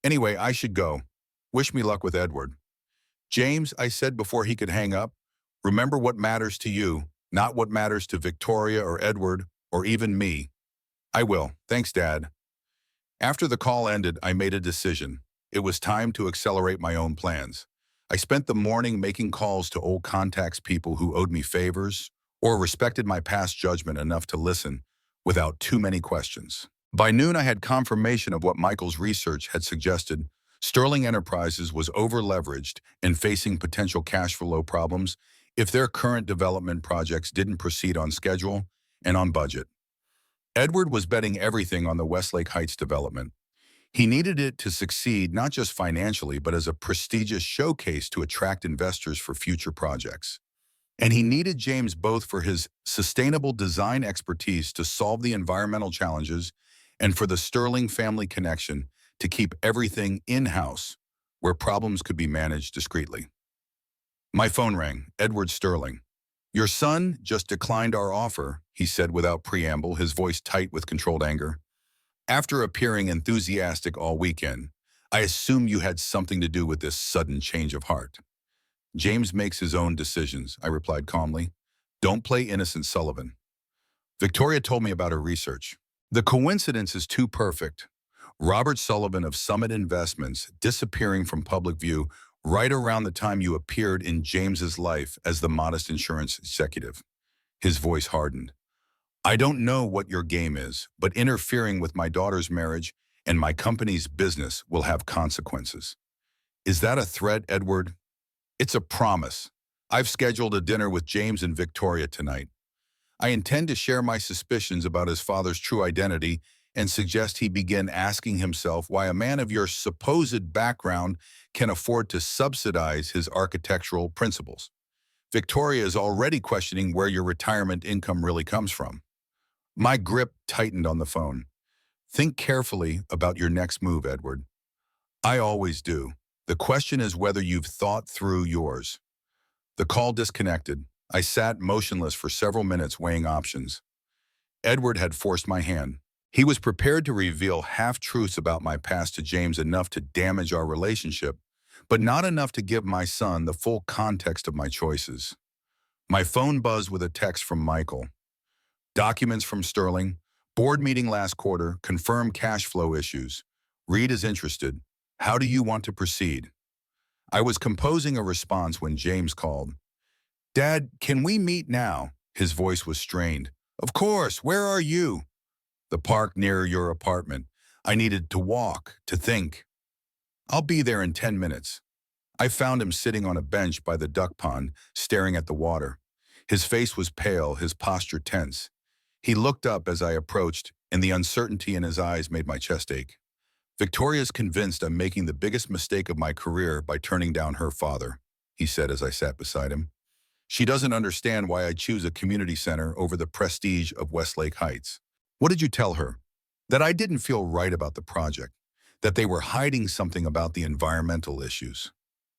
Anyway, I should go. Wish me luck with Edward. James, I said before he could hang up, remember what matters to you, not what matters to Victoria or Edward or even me. I will. Thanks, Dad. After the call ended, I made a decision. It was time to accelerate my own plans. I spent the morning making calls to old contacts, people who owed me favors or respected my past judgment enough to listen without too many questions. By noon, I had confirmation of what Michael's research had suggested. Sterling Enterprises was over-leveraged and facing potential cash flow problems if their current development projects didn't proceed on schedule and on budget. Edward was betting everything on the Westlake Heights development. He needed it to succeed not just financially, but as a prestigious showcase to attract investors for future projects. And he needed James both for his sustainable design expertise to solve the environmental challenges and for the Sterling family connection to keep everything in-house where problems could be managed discreetly. My phone rang. Edward Sterling. Your son just declined our offer, he said without preamble, his voice tight with controlled anger. After appearing enthusiastic all weekend, I assume you had something to do with this sudden change of heart. James makes his own decisions, I replied calmly. Don't play innocent Sullivan. Victoria told me about her research. The coincidence is too perfect. Robert Sullivan of Summit Investments disappearing from public view right around the time you appeared in James's life as the modest insurance executive. His voice hardened. I don't know what your game is, but interfering with my daughter's marriage and my company's business will have consequences. Is that a threat, Edward? It's a promise. I've scheduled a dinner with James and Victoria tonight. I intend to share my suspicions about his father's true identity and suggest he begin asking himself why a man of your supposed background can afford to subsidize his architectural principles. Victoria is already questioning where your retirement income really comes from. My grip tightened on the phone. Think carefully about your next move, Edward. I always do. The question is whether you've thought through yours. The call disconnected. I sat motionless for several minutes weighing options. Edward had forced my hand. He was prepared to reveal half-truths about my past to James, enough to damage our relationship, but not enough to give my son the full context of my choices. My phone buzzed with a text from Michael. Documents from Sterling. Board meeting last quarter. Confirmed cash flow issues. Reed is interested. How do you want to proceed? I was composing a response when James called. Dad, can we meet now? His voice was strained. Of course. Where are you? The park near your apartment. I needed to walk, to think. I'll be there in 10 minutes. I found him sitting on a bench by the duck pond, staring at the water. His face was pale, his posture tense. He looked up as I approached, and the uncertainty in his eyes made my chest ache. Victoria's convinced I'm making the biggest mistake of my career by turning down her father, he said as I sat beside him. She doesn't understand why I choose a community center over the prestige of Westlake Heights. What did you tell her? That I didn't feel right about the project, that they were hiding something about the environmental issues.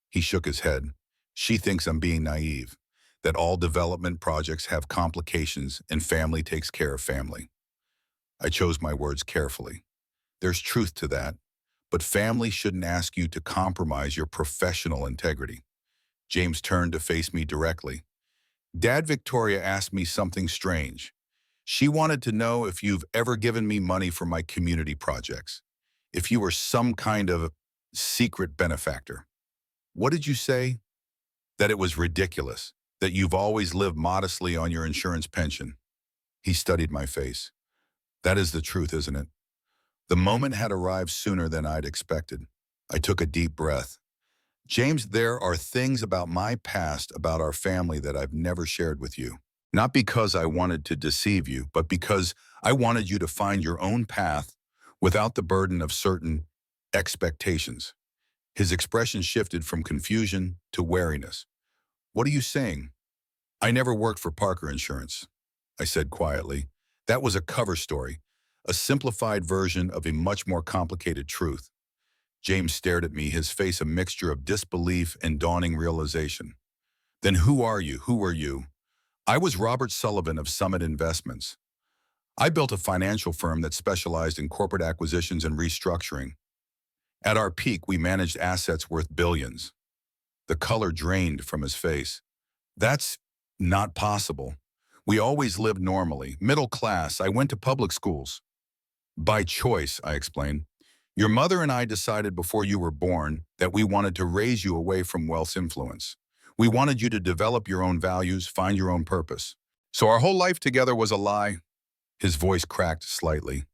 He shook his head. She thinks I'm being naive, that all development projects have complications and family takes care of family. I chose my words carefully. There's truth to that, but family shouldn't ask you to compromise your professional integrity. James turned to face me directly. Dad, Victoria asked me something strange. She wanted to know if you've ever given me money for my community projects, if you were some kind of secret benefactor. What did you say? That it was ridiculous, that you've always lived modestly on your insurance pension. He studied my face. That is the truth, isn't it? The moment had arrived sooner than I'd expected. I took a deep breath. James, there are things about my past, about our family, that I've never shared with you. Not because I wanted to deceive you, but because I wanted you to find your own path without the burden of certain expectations. His expression shifted from confusion to wariness. What are you saying? I never worked for Parker Insurance, I said quietly. That was a cover story, a simplified version of a much more complicated truth. James stared at me, his face a mixture of disbelief and dawning realization. Then who are you? Who are you? I was Robert Sullivan of Summit Investments. I built a financial firm that specialized in corporate acquisitions and restructuring. At our peak, we managed assets worth billions. The color drained from his face. That's not possible. We always lived normally, middle class. I went to public schools. By choice, I explained. Your mother and I decided before you were born that we wanted to raise you away from wealth's influence. We wanted you to develop your own values, find your own purpose. So our whole life together was a lie. His voice cracked slightly.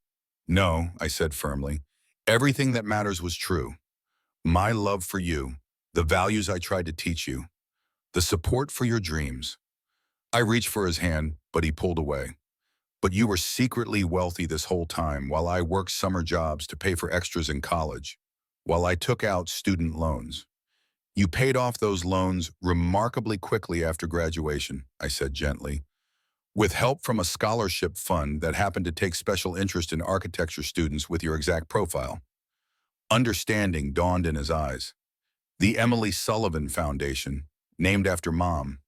No, I said firmly. Everything that matters was true. My love for you, the values I tried to teach you, the support for your dreams. I reached for his hand, but he pulled away. But you were secretly wealthy this whole time, while I worked summer jobs to pay for extras in college, while I took out student loans. You paid off those loans remarkably quickly after graduation, I said gently, with help from a scholarship fund that happened to take special interest in architecture students with your exact profile. Understanding dawned in his eyes. The Emily Sullivan Foundation, named after Mom.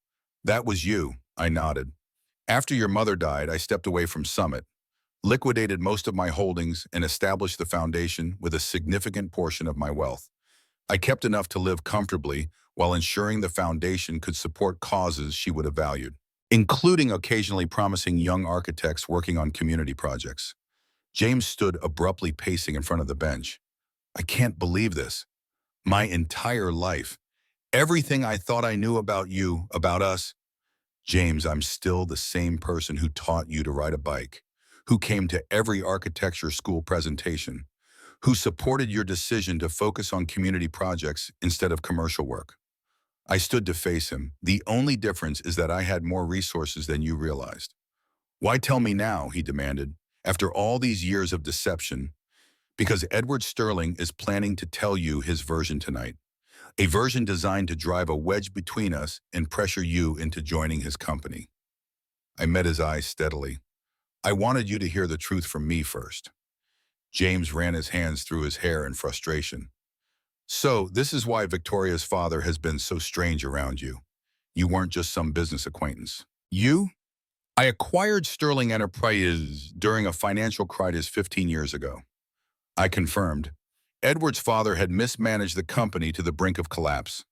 That was you, I nodded. After your mother died, I stepped away from Summit, liquidated most of my holdings, and established the foundation with a significant portion of my wealth. I kept enough to live comfortably while ensuring the foundation could support causes she would have valued, including occasionally promising young architects working on community projects. James stood abruptly pacing in front of the bench. I can't believe this. My entire life, everything I thought I knew about you, about us. James, I'm still the same person who taught you to ride a bike, who came to every architecture school presentation, who supported your decision to focus on community projects instead of commercial work. I stood to face him. The only difference is that I had more resources than you realized. Why tell me now, he demanded, after all these years of deception? Because Edward Sterling is planning to tell you his version tonight. a version designed to drive a wedge between us and pressure you into joining his company. I met his eyes steadily. I wanted you to hear the truth from me first. James ran his hands through his hair in frustration. So, this is why Victoria's father has been so strange around you. You weren't just some business acquaintance. You? I acquired Sterling Enterprises during a financial crisis 15 years ago. I confirmed. Edward's father had mismanaged the company to the brink of collapse.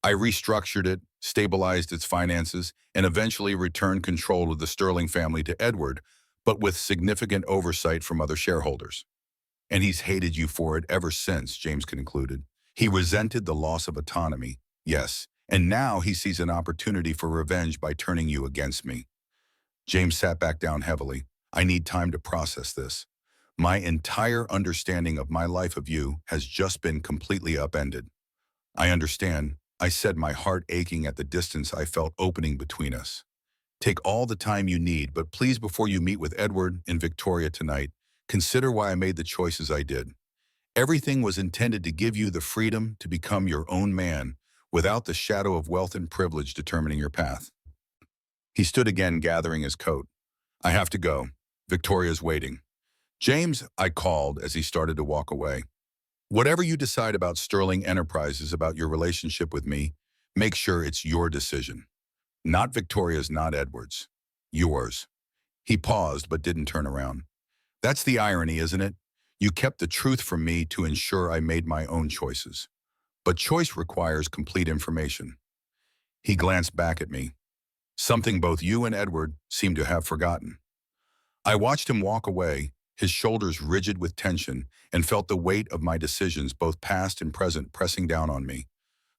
I restructured it, stabilized its finances, and eventually returned control of the Sterling family to Edward, but with significant oversight from other shareholders. And he's hated you for it ever since, James concluded. He resented the loss of autonomy, yes, and now he sees an opportunity for revenge by turning you against me. James sat back down heavily. I need time to process this. My entire understanding of my life of you has just been completely upended. I understand, I said, my heart aching at the distance I felt opening between us. Take all the time you need, but please, before you meet with Edward and Victoria tonight, consider why I made the choices I did. Everything was intended to give you the freedom to become your own man without the shadow of wealth and privilege determining your path. He stood again, gathering his coat. I have to go. Victoria's waiting. James, I called as he started to walk away. Whatever you decide about Sterling Enterprises, about your relationship with me, make sure it's your decision. Not Victoria's, not Edward's. Yours. He paused but didn't turn around. That's the irony, isn't it? You kept the truth from me to ensure I made my own choices. But choice requires complete information. He glanced back at me, something both you and Edward seemed to have forgotten. I watched him walk away, his shoulders rigid with tension, and felt the weight of my decisions, both past and present, pressing down on me.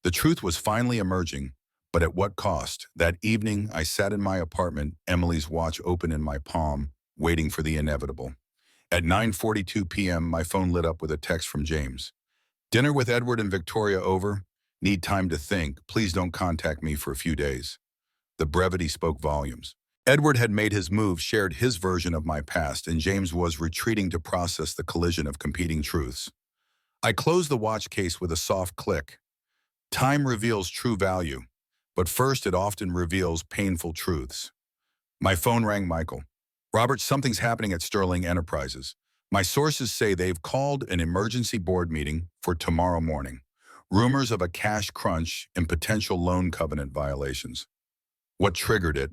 The truth was finally emerging, but at what cost? That evening, I sat in my apartment, Emily's watch open in my palm, waiting for the inevitable. At 9:42 p.m., my phone lit up with a text from James. Dinner with Edward and Victoria over? Need time to think. Please don't contact me for a few days. The brevity spoke volumes. Edward had made his move, shared his version of my past, and James was retreating to process the collision of competing truths. I closed the watch case with a soft click. Time reveals true value, but first it often reveals painful truths. My phone rang. Michael. Robert, something's happening at Sterling Enterprises. My sources say they've called an emergency board meeting for tomorrow morning. Rumors of a cash crunch and potential loan covenant violations. What triggered it?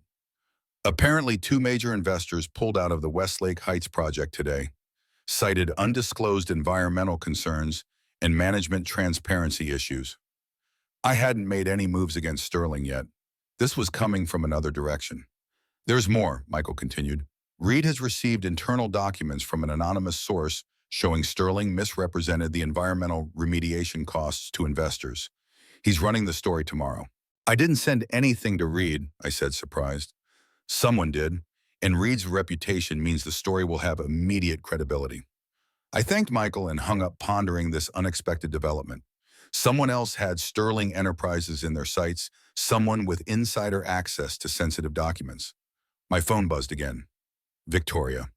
Apparently, 2 major investors pulled out of the Westlake Heights project today, cited undisclosed environmental concerns and management transparency issues. I hadn't made any moves against Sterling yet. This was coming from another direction. There's more, Michael continued. Reed has received internal documents from an anonymous source showing Sterling misrepresented the environmental remediation costs to investors. He's running the story tomorrow. I didn't send anything to Reed, I said, surprised. Someone did, and Reed's reputation means the story will have immediate credibility. I thanked Michael and hung up, pondering this unexpected development. Someone else had Sterling Enterprises in their sights, someone with insider access to sensitive documents. My phone buzzed again. Victoria.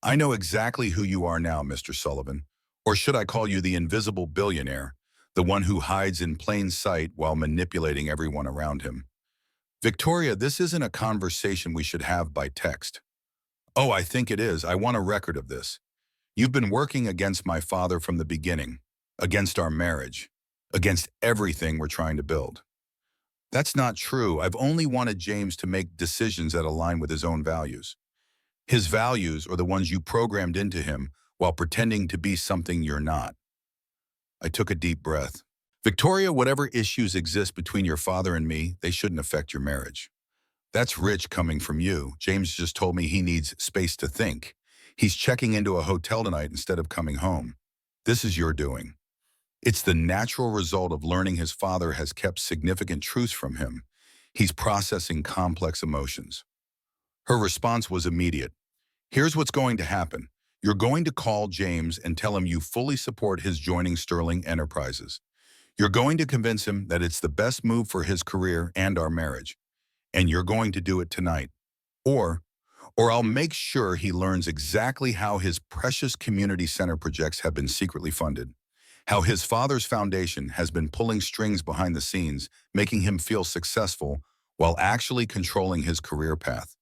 I know exactly who you are now, Mr. Sullivan. Or should I call you the invisible billionaire, the one who hides in plain sight while manipulating everyone around him? Victoria, this isn't a conversation we should have by text. Oh, I think it is. I want a record of this. You've been working against my father from the beginning, against our marriage, against everything we're trying to build. That's not true. I've only wanted James to make decisions that align with his own values. His values are the ones you programmed into him while pretending to be something you're not. I took a deep breath. Victoria, whatever issues exist between your father and me, they shouldn't affect your marriage. That's rich coming from you. James just told me he needs space to think. He's checking into a hotel tonight instead of coming home. This is your doing. It's the natural result of learning his father has kept significant truths from him. He's processing complex emotions. Her response was immediate. Here's what's going to happen. You're going to call James and tell him you fully support his joining Sterling Enterprises. You're going to convince him that it's the best move for his career and our marriage. And you're going to do it tonight. Or I'll make sure he learns exactly how his precious community center projects have been secretly funded, How his father's foundation has been pulling strings behind the scenes, making him feel successful while actually controlling his career path.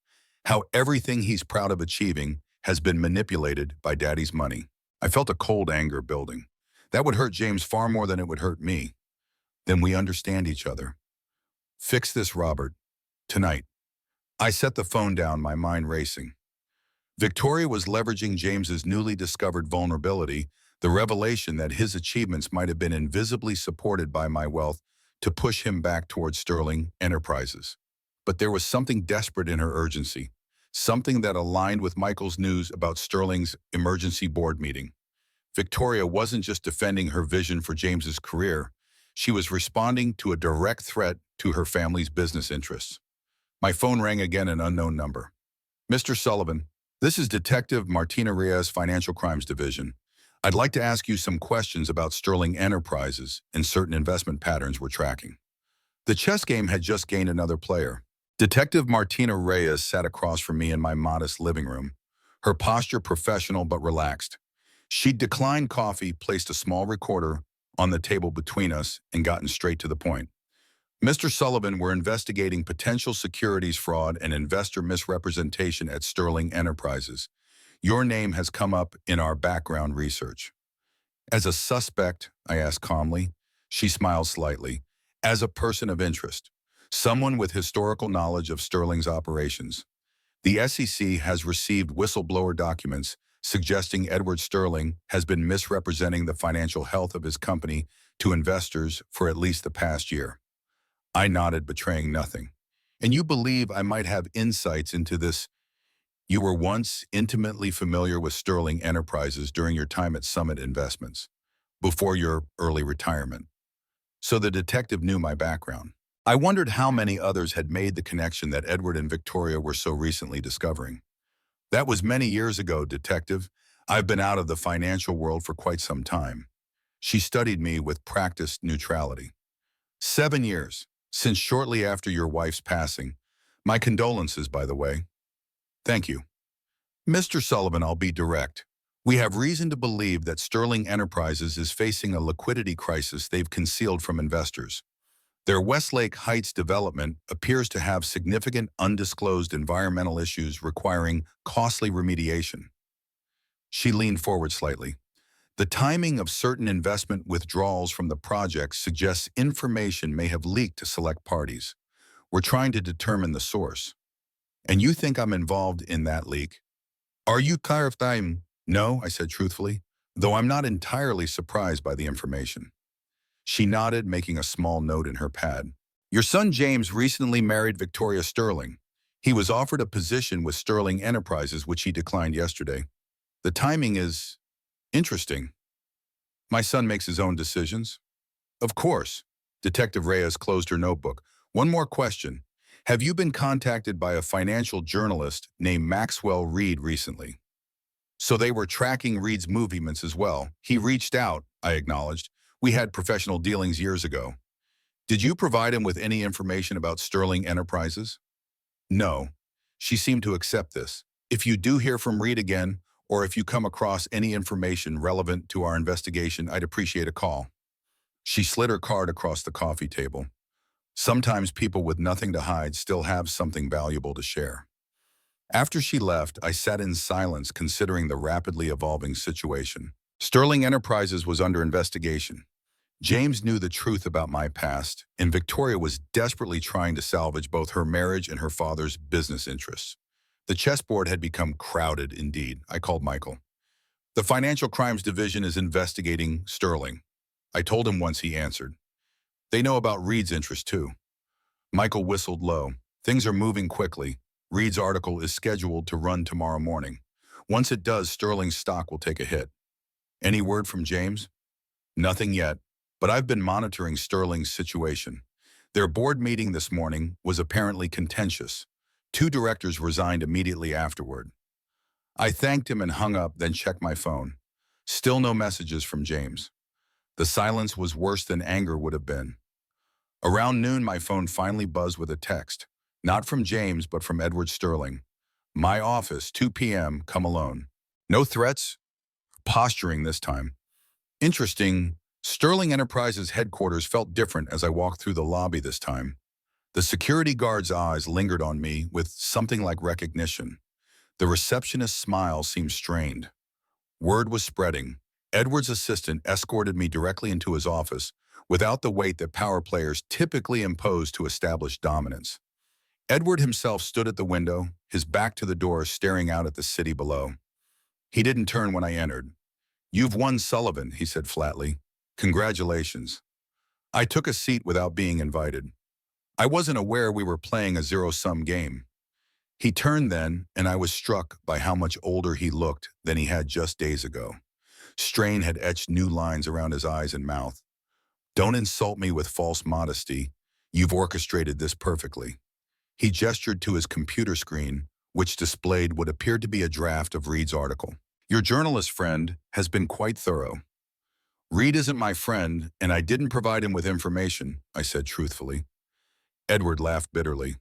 How everything he's proud of achieving has been manipulated by daddy's money. I felt a cold anger building. That would hurt James far more than it would hurt me. Then we understand each other. Fix this, Robert. Tonight. I set the phone down, my mind racing. Victoria was leveraging James's newly discovered vulnerability, the revelation that his achievements might have been invisibly supported by my wealth, to push him back towards Sterling Enterprises. But there was something desperate in her urgency, something that aligned with Michael's news about Sterling's emergency board meeting. Victoria wasn't just defending her vision for James's career, she was responding to a direct threat to her family's business interests. My phone rang again, an unknown number. Mr. Sullivan, this is Detective Martina Reyes, Financial Crimes Division. I'd like to ask you some questions about Sterling Enterprises and certain investment patterns we're tracking. The chess game had just gained another player. Detective Martina Reyes sat across from me in my modest living room, her posture professional but relaxed. She'd declined coffee, placed a small recorder on the table between us, and gotten straight to the point. Mr. Sullivan, we're investigating potential securities fraud and investor misrepresentation at Sterling Enterprises. Your name has come up in our background research. As a suspect, I asked calmly. She smiled slightly. As a person of interest, someone with historical knowledge of Sterling's operations. The SEC has received whistleblower documents suggesting Edward Sterling has been misrepresenting the financial health of his company to investors for at least the past year. I nodded, betraying nothing. And you believe I might have insights into this? You were once intimately familiar with Sterling Enterprises during your time at Summit Investments, before your early retirement. So the detective knew my background. I wondered how many others had made the connection that Edward and Victoria were so recently discovering. That was many years ago, Detective. I've been out of the financial world for quite some time. She studied me with practiced neutrality. 7 years, since shortly after your wife's passing. My condolences, by the way. Thank you. Mr. Sullivan, I'll be direct. We have reason to believe that Sterling Enterprises is facing a liquidity crisis they've concealed from investors. Their Westlake Heights development appears to have significant undisclosed environmental issues requiring costly remediation. She leaned forward slightly. The timing of certain investment withdrawals from the project suggests information may have leaked to select parties. We're trying to determine the source. And you think I'm involved in that leak? Are you clarifying? No, I said truthfully, though I'm not entirely surprised by the information. She nodded, making a small note in her pad. Your son James recently married Victoria Sterling. He was offered a position with Sterling Enterprises, which he declined yesterday. The timing is interesting. My son makes his own decisions. Of course. Detective Reyes closed her notebook. One more question. Have you been contacted by a financial journalist named Maxwell Reed recently? So they were tracking Reed's movements as well. He reached out, I acknowledged. We had professional dealings years ago. Did you provide him with any information about Sterling Enterprises? No. She seemed to accept this. If you do hear from Reed again, or if you come across any information relevant to our investigation, I'd appreciate a call. She slid her card across the coffee table. Sometimes people with nothing to hide still have something valuable to share. After she left, I sat in silence considering the rapidly evolving situation. Sterling Enterprises was under investigation. James knew the truth about my past, and Victoria was desperately trying to salvage both her marriage and her father's business interests. The chessboard had become crowded indeed. I called Michael. The Financial Crimes Division is investigating Sterling. I told him once he answered. They know about Reed's interest too. Michael whistled low. Things are moving quickly. Reed's article is scheduled to run tomorrow morning. Once it does, Sterling's stock will take a hit. Any word from James? Nothing yet, but I've been monitoring Sterling's situation. Their board meeting this morning was apparently contentious. 2 directors resigned immediately afterward. I thanked him and hung up, then checked my phone. Still no messages from James. The silence was worse than anger would have been. Around noon, my phone finally buzzed with a text. Not from James, but from Edward Sterling. My office, 2 p.m., come alone. No threats? Posturing this time. Interesting. Sterling Enterprises headquarters felt different as I walked through the lobby this time. The security guard's eyes lingered on me with something like recognition. The receptionist's smile seemed strained. Word was spreading. Edward's assistant escorted me directly into his office without the weight that power players typically impose to establish dominance. Edward himself stood at the window, his back to the door, staring out at the city below. He didn't turn when I entered. "You've won, Sullivan," he said flatly. "Congratulations." I took a seat without being invited. I wasn't aware we were playing a zero-sum game. He turned then, and I was struck by how much older he looked than he had just days ago. Strain had etched new lines around his eyes and mouth. "Don't insult me with false modesty. You've orchestrated this perfectly." He gestured to his computer screen, which displayed what appeared to be a draft of Reed's article. "Your journalist friend has been quite thorough." "Reed isn't my friend, and I didn't provide him with information," I said truthfully. Edward laughed bitterly.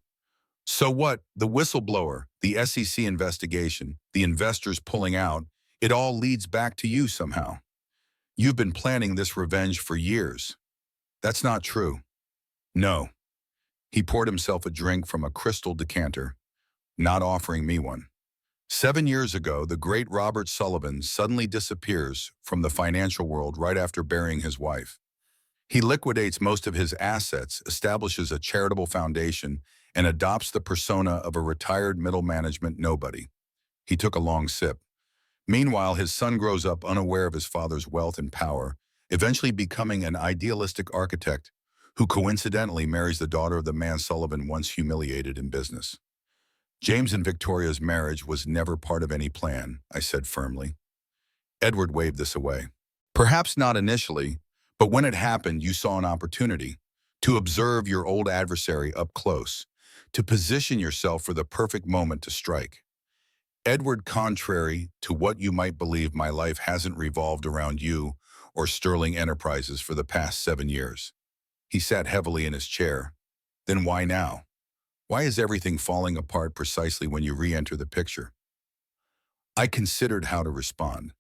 "So what? The whistleblower, the SEC investigation, the investors pulling out, it all leads back to you somehow. You've been planning this revenge for years." "That's not true." "No." He poured himself a drink from a crystal decanter, not offering me one. "7 years ago, the great Robert Sullivan suddenly disappears from the financial world right after burying his wife. He liquidates most of his assets, establishes a charitable foundation, and adopts the persona of a retired middle management nobody." He took a long sip. "Meanwhile, his son grows up unaware of his father's wealth and power, eventually becoming an idealistic architect who coincidentally marries the daughter of the man Sullivan once humiliated in business." "James and Victoria's marriage was never part of any plan," I said firmly. Edward waved this away. "Perhaps not initially, but when it happened, you saw an opportunity to observe your old adversary up close, to position yourself for the perfect moment to strike. Edward, contrary to what you might believe, my life hasn't revolved around you or Sterling Enterprises for the past 7 years. He sat heavily in his chair. "Then why now? Why is everything falling apart precisely when you re-enter the picture?" I considered how to respond.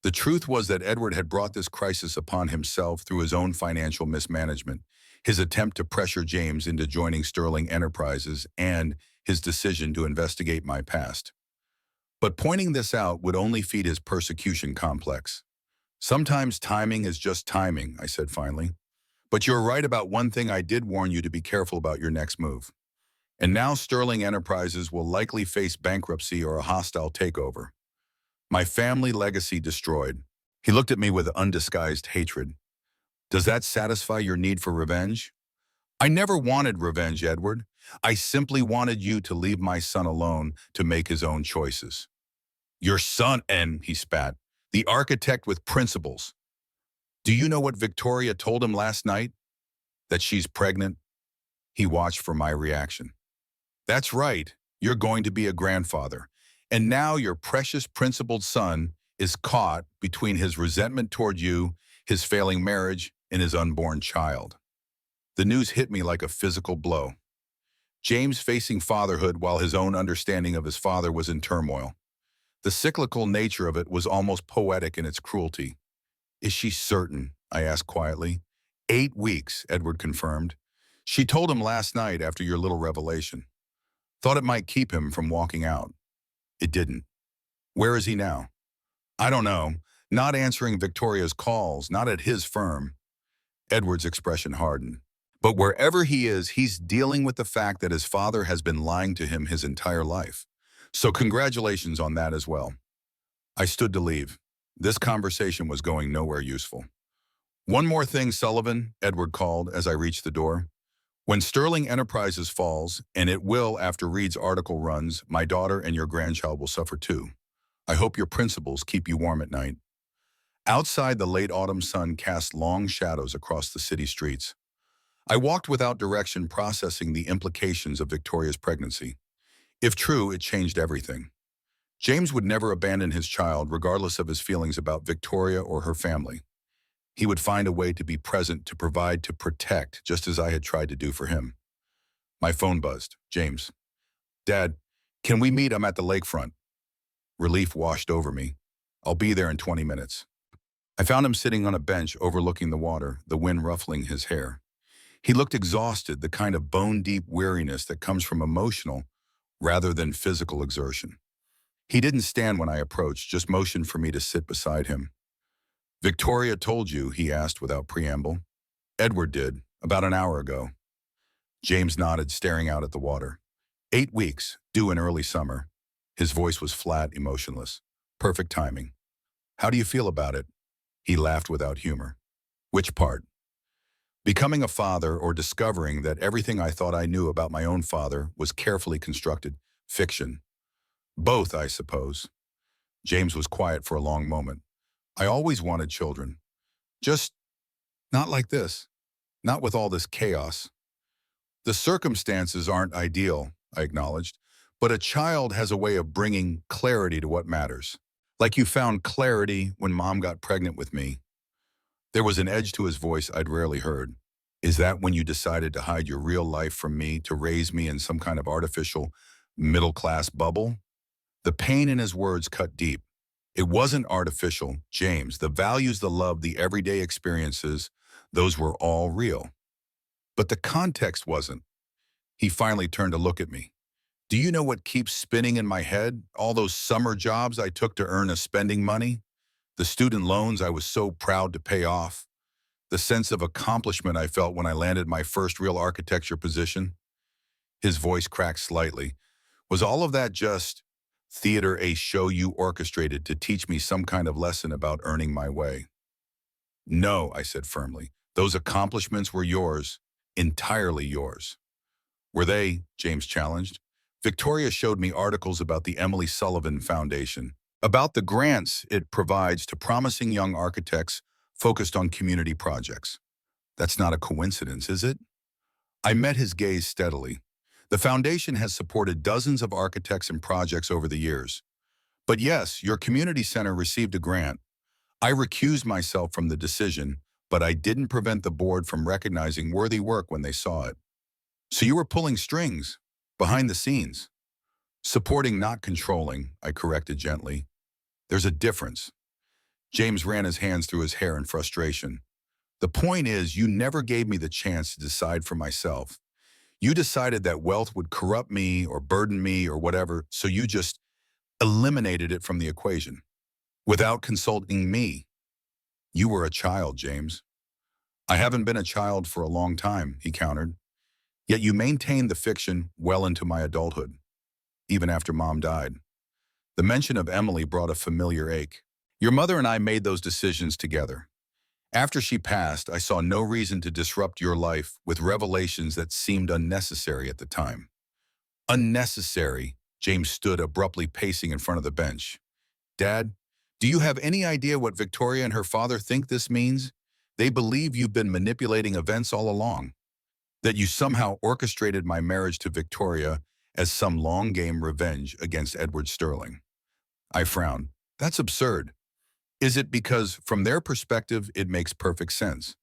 The truth was that Edward had brought this crisis upon himself through his own financial mismanagement, his attempt to pressure James into joining Sterling Enterprises, and his decision to investigate my past. But pointing this out would only feed his persecution complex. "Sometimes timing is just timing," I said finally. "But you're right about one thing. I did warn you to be careful about your next move. And now Sterling Enterprises will likely face bankruptcy or a hostile takeover. My family legacy destroyed." He looked at me with undisguised hatred. "Does that satisfy your need for revenge?" "I never wanted revenge, Edward. I simply wanted you to leave my son alone to make his own choices." "Your son," and he spat, "the architect with principles. Do you know what Victoria told him last night? That she's pregnant?" He watched for my reaction. "That's right. You're going to be a grandfather. And now your precious principled son is caught between his resentment toward you, his failing marriage, and his unborn child." The news hit me like a physical blow. James facing fatherhood while his own understanding of his father was in turmoil. The cyclical nature of it was almost poetic in its cruelty. "Is she certain?" I asked quietly. 8 weeks, Edward confirmed. "She told him last night after your little revelation. Thought it might keep him from walking out. It didn't." "Where is he now?" "I don't know. Not answering Victoria's calls, not at his firm." Edward's expression hardened. "But wherever he is, he's dealing with the fact that his father has been lying to him his entire life. So congratulations on that as well." I stood to leave. This conversation was going nowhere useful. "One more thing, Sullivan," Edward called as I reached the door. "When Sterling Enterprises falls, and it will after Reed's article runs, my daughter and your grandchild will suffer too. I hope your principles keep you warm at night." Outside, the late autumn sun cast long shadows across the city streets. I walked without direction, processing the implications of Victoria's pregnancy. If true, it changed everything. James would never abandon his child, regardless of his feelings about Victoria or her family. He would find a way to be present, to provide, to protect, just as I had tried to do for him. My phone buzzed. "James." "Dad, can we meet? I'm at the lakefront." Relief washed over me. "I'll be there in 20 minutes." I found him sitting on a bench overlooking the water, the wind ruffling his hair. He looked exhausted, the kind of bone-deep weariness that comes from emotional rather than physical exertion. He didn't stand when I approached, just motioned for me to sit beside him. "Victoria told you," he asked without preamble. "Edward did, about an hour ago." James nodded, staring out at the water. 8 weeks, due in early summer. His voice was flat, emotionless. Perfect timing. "How do you feel about it?" He laughed without humor. "Which part?" "Becoming a father or discovering that everything I thought I knew about my own father was carefully constructed fiction." "Both, I suppose." James was quiet for a long moment. "I always wanted children. Just not like this. Not with all this chaos." "The circumstances aren't ideal," I acknowledged, "but a child has a way of bringing clarity to what matters. Like you found clarity when Mom got pregnant with me." There was an edge to his voice I'd rarely heard. "Is that when you decided to hide your real life from me, to raise me in some kind of artificial, middle-class bubble?" The pain in his words cut deep. "It wasn't artificial, James. The values, the love, the everyday experiences, those were all real. But the context wasn't." He finally turned to look at me. "Do you know what keeps spinning in my head? All those summer jobs I took to earn a spending money? The student loans I was so proud to pay off? The sense of accomplishment I felt when I landed my first real architecture position?" His voice cracked slightly. "Was all of that just theater, a show you orchestrated to teach me some kind of lesson about earning my way?" "No," I said firmly. "Those accomplishments were yours, entirely yours." "Were they?" James challenged. "Victoria showed me articles about the Emily Sullivan Foundation, about the grants it provides to promising young architects focused on community projects. That's not a coincidence, is it?" I met his gaze steadily. "The foundation has supported dozens of architects and projects over the years. But yes, your community center received a grant. I recused myself from the decision, but I didn't prevent the board from recognizing worthy work when they saw it." "So you were pulling strings, behind the scenes." "Supporting, not controlling," I corrected gently. "There's a difference." James ran his hands through his hair in frustration. "The point is, you never gave me the chance to decide for myself. You decided that wealth would corrupt me or burden me or whatever, so you just eliminated it from the equation. Without consulting me." "You were a child, James." "I haven't been a child for a long time," he countered. "Yet you maintained the fiction well into my adulthood, even after Mom died." The mention of Emily brought a familiar ache. "Your mother and I made those decisions together. After she passed, I saw no reason to disrupt your life with revelations that seemed unnecessary at the time." "Unnecessary?" James stood abruptly, pacing in front of the bench. "Dad, do you have any idea what Victoria and her father think this means? They believe you've been manipulating events all along, that you somehow orchestrated my marriage to Victoria as some long-game revenge against Edward Sterling." I frowned. "That's absurd." "Is it? Because from their perspective, it makes perfect sense.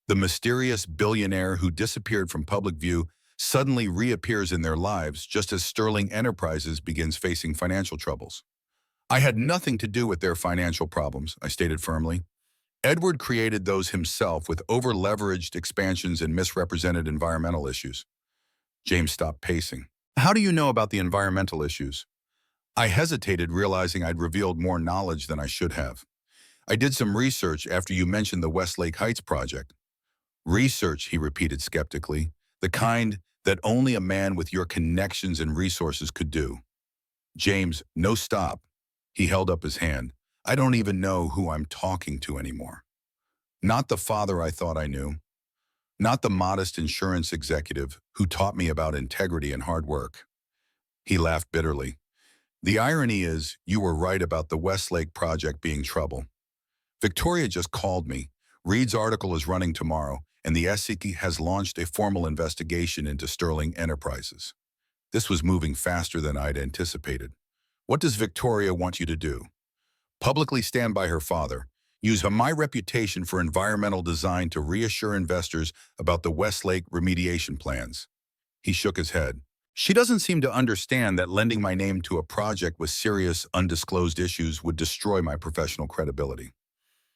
The mysterious billionaire who disappeared from public view suddenly reappears in their lives just as Sterling Enterprises begins facing financial troubles. I had nothing to do with their financial problems," I stated firmly. "Edward created those himself with over-leveraged expansions and misrepresented environmental issues." James stopped pacing. "How do you know about the environmental issues?" I hesitated, realizing I'd revealed more knowledge than I should have. "I did some research after you mentioned the Westlake Heights project." "Research," he repeated skeptically, "the kind that only a man with your connections and resources could do." "James, no, stop." He held up his hand. "I don't even know who I'm talking to anymore. Not the father I thought I knew. Not the modest insurance executive who taught me about integrity and hard work." He laughed bitterly. "The irony is, you were right about the Westlake project being trouble. Victoria just called me. Reed's article is running tomorrow, and the SEC has launched a formal investigation into Sterling Enterprises." This was moving faster than I'd anticipated. "What does Victoria want you to do?" "Publicly stand by her father. Use my reputation for environmental design to reassure investors about the Westlake remediation plans." He shook his head. "She doesn't seem to understand that lending my name to a project with serious, undisclosed issues would destroy my professional credibility."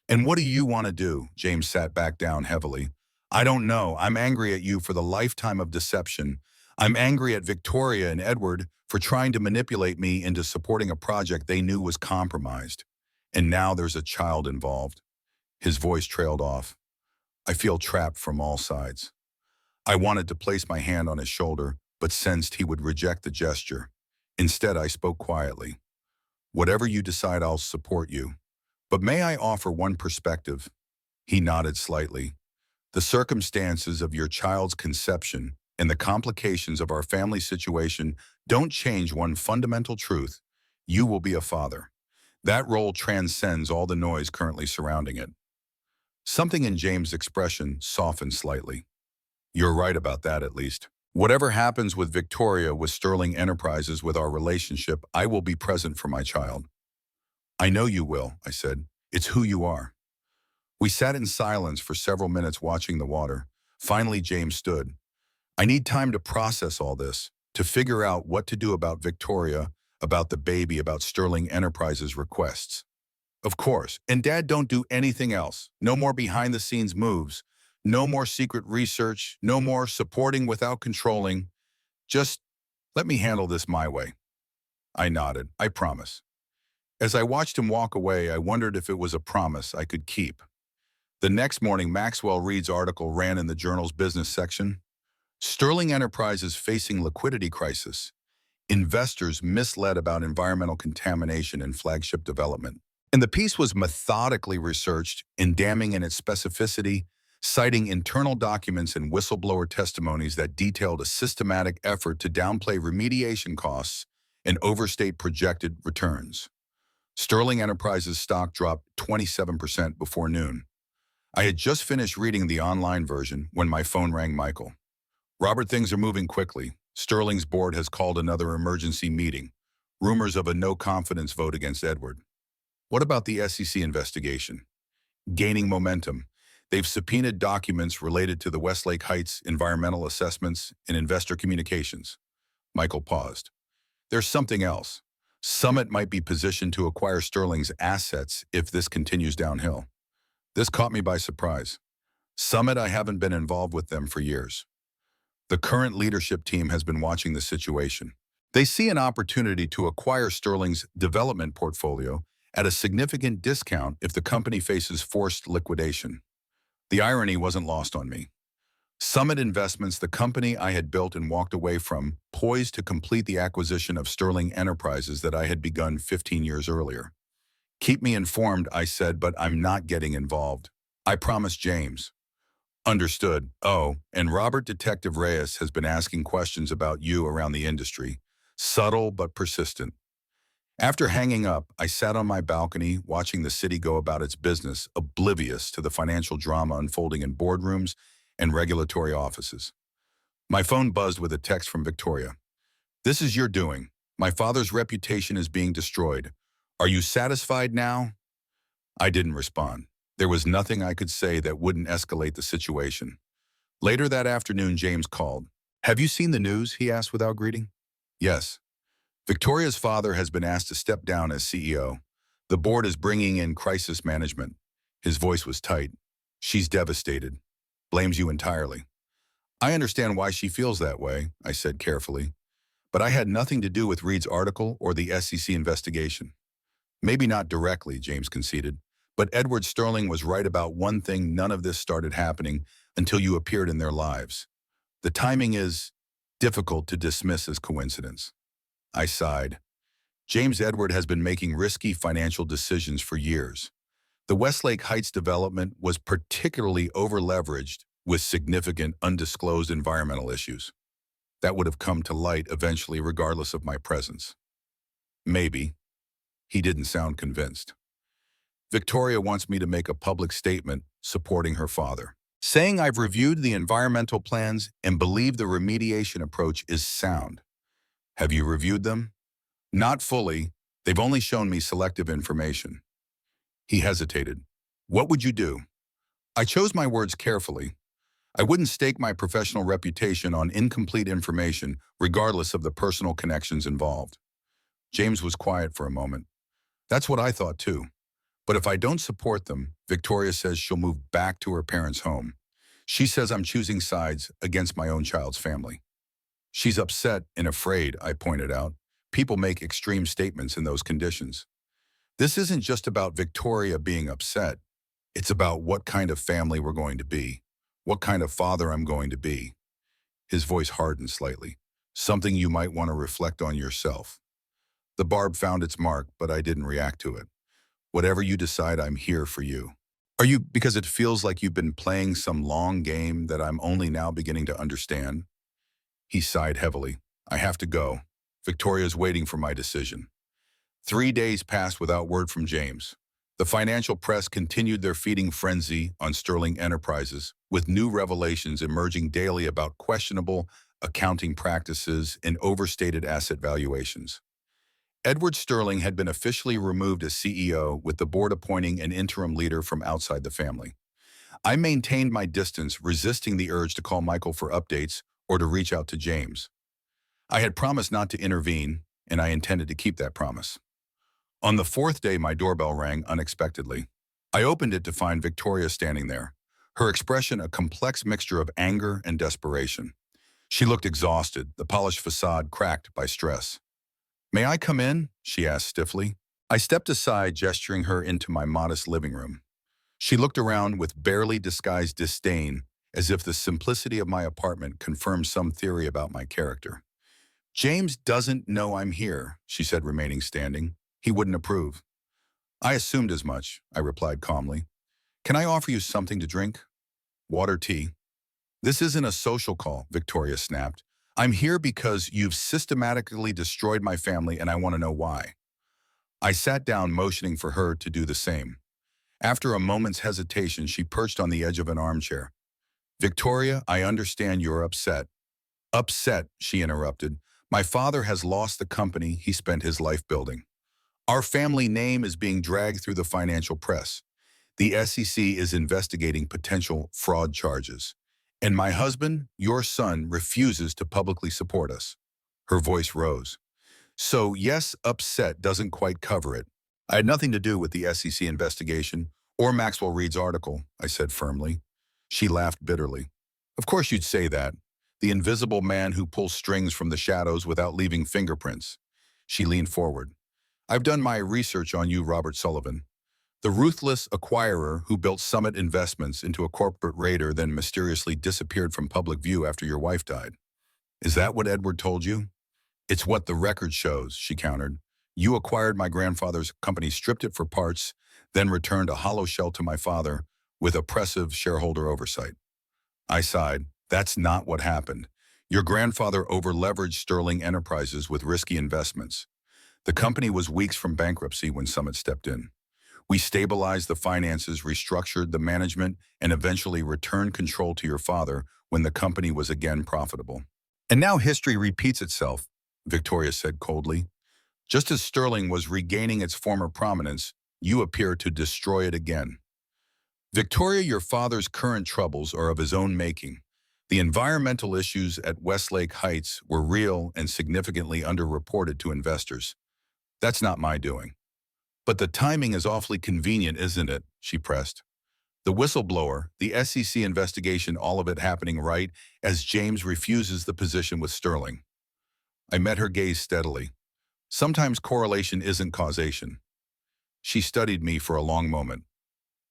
And what do you want to do? James sat back down heavily. I don't know. I'm angry at you for the lifetime of deception. I'm angry at Victoria and Edward for trying to manipulate me into supporting a project they knew was compromised. And now there's a child involved. His voice trailed off. I feel trapped from all sides. I wanted to place my hand on his shoulder, but sensed he would reject the gesture. Instead, I spoke quietly. Whatever you decide, I'll support you. But may I offer one perspective? He nodded slightly. The circumstances of your child's conception and the complications of our family situation don't change one fundamental truth. You will be a father. That role transcends all the noise currently surrounding it. Something in James' expression softened slightly. You're right about that, at least. Whatever happens with Victoria, with Sterling Enterprises, with our relationship, I will be present for my child. I know you will, I said. It's who you are. We sat in silence for several minutes watching the water. Finally, James stood. I need time to process all this, to figure out what to do about Victoria, about the baby, about Sterling Enterprises' requests. Of course. And Dad, don't do anything else. No more behind-the-scenes moves. No more secret research. No more supporting without controlling. Just let me handle this my way. I nodded. I promise. As I watched him walk away, I wondered if it was a promise I could keep. The next morning, Maxwell Reed's article ran in the journal's business section. Sterling Enterprises facing liquidity crisis. Investors misled about environmental contamination in flagship development. And the piece was methodically researched and damning in its specificity, citing internal documents and whistleblower testimonies that detailed a systematic effort to downplay remediation costs and overstate projected returns. Sterling Enterprises stock dropped 27% before noon. I had just finished reading the online version when my phone rang. Michael. Robert, things are moving quickly. Sterling's board has called another emergency meeting. Rumors of a no-confidence vote against Edward. What about the SEC investigation? Gaining momentum. They've subpoenaed documents related to the Westlake Heights environmental assessments and investor communications. Michael paused. There's something else. Summit might be positioned to acquire Sterling's assets if this continues downhill. This caught me by surprise. Summit, I haven't been involved with them for years. The current leadership team has been watching the situation. They see an opportunity to acquire Sterling's development portfolio at a significant discount if the company faces forced liquidation. The irony wasn't lost on me. Summit Investments, the company I had built and walked away from, poised to complete the acquisition of Sterling Enterprises that I had begun 15 years earlier. Keep me informed, I said, but I'm not getting involved. I promised James. Understood. Oh, and Robert, Detective Reyes has been asking questions about you around the industry. Subtle but persistent. After hanging up, I sat on my balcony watching the city go about its business, oblivious to the financial drama unfolding in boardrooms and regulatory offices. My phone buzzed with a text from Victoria. This is your doing. My father's reputation is being destroyed. Are you satisfied now? I didn't respond. There was nothing I could say that wouldn't escalate the situation. Later that afternoon, James called. Have you seen the news? He asked without greeting. Yes. Victoria's father has been asked to step down as CEO. The board is bringing in crisis management. His voice was tight. She's devastated. Blames you entirely. I understand why she feels that way, I said carefully. But I had nothing to do with Reed's article or the SEC investigation. Maybe not directly, James conceded. But Edward Sterling was right about one thing: none of this started happening until you appeared in their lives. The timing is difficult to dismiss as coincidence. I sighed. James Edward has been making risky financial decisions for years. The Westlake Heights development was particularly over-leveraged with significant undisclosed environmental issues. That would have come to light eventually regardless of my presence. Maybe. He didn't sound convinced. Victoria wants me to make a public statement supporting her father, saying I've reviewed the environmental plans and believe the remediation approach is sound. Have you reviewed them? Not fully. They've only shown me selective information. He hesitated. What would you do? I chose my words carefully. I wouldn't stake my professional reputation on incomplete information, regardless of the personal connections involved. James was quiet for a moment. That's what I thought too. But if I don't support them, Victoria says she'll move back to her parents' home. She says I'm choosing sides against my own child's family. She's upset and afraid, I pointed out. People make extreme statements in those conditions. This isn't just about Victoria being upset. It's about what kind of family we're going to be, what kind of father I'm going to be. His voice hardened slightly. Something you might want to reflect on yourself. The barb found its mark, but I didn't react to it. Whatever you decide, I'm here for you. Because it feels like you've been playing some long game that I'm only now beginning to understand? He sighed heavily. I have to go. Victoria's waiting for my decision. 3 days passed without word from James. The financial press continued their feeding frenzy on Sterling Enterprises, with new revelations emerging daily about questionable accounting practices and overstated asset valuations. Edward Sterling had been officially removed as CEO, with the board appointing an interim leader from outside the family. I maintained my distance, resisting the urge to call Michael for updates or to reach out to James. I had promised not to intervene, and I intended to keep that promise. On the 4th day, my doorbell rang unexpectedly. I opened it to find Victoria standing there, her expression a complex mixture of anger and desperation. She looked exhausted, the polished facade cracked by stress. May I come in? She asked stiffly. I stepped aside, gesturing her into my modest living room. She looked around with barely disguised disdain, as if the simplicity of my apartment confirmed some theory about my character. James doesn't know I'm here, she said, remaining standing. He wouldn't approve. I assumed as much, I replied calmly. Can I offer you something to drink? Water, tea. This isn't a social call, Victoria snapped. I'm here because you've systematically destroyed my family and I want to know why. I sat down, motioning for her to do the same. After a moment's hesitation, she perched on the edge of an armchair. Victoria, I understand you're upset. Upset, she interrupted. My father has lost the company he spent his life building. Our family name is being dragged through the financial press. The SEC is investigating potential fraud charges. And my husband, your son, refuses to publicly support us. Her voice rose. So yes, upset doesn't quite cover it. I had nothing to do with the SEC investigation or Maxwell Reed's article, I said firmly. She laughed bitterly. Of course you'd say that. The invisible man who pulls strings from the shadows without leaving fingerprints. She leaned forward. I've done my research on you, Robert Sullivan. The ruthless acquirer who built Summit Investments into a corporate raider, then mysteriously disappeared from public view after your wife died. Is that what Edward told you? It's what the record shows, she countered. You acquired my grandfather's company, stripped it for parts, then returned a hollow shell to my father with oppressive shareholder oversight. I sighed. That's not what happened. Your grandfather over-leveraged Sterling Enterprises with risky investments. The company was weeks from bankruptcy when Summit stepped in. We stabilized the finances, restructured the management, and eventually returned control to your father when the company was again profitable. And now history repeats itself, Victoria said coldly. Just as Sterling was regaining its former prominence, you appear to destroy it again. Victoria, your father's current troubles are of his own making. The environmental issues at Westlake Heights were real and significantly underreported to investors. That's not my doing. But the timing is awfully convenient, isn't it? She pressed. The whistleblower, the SEC investigation, all of it happening right as James refuses the position with Sterling. I met her gaze steadily. Sometimes correlation isn't causation. She studied me for a long moment.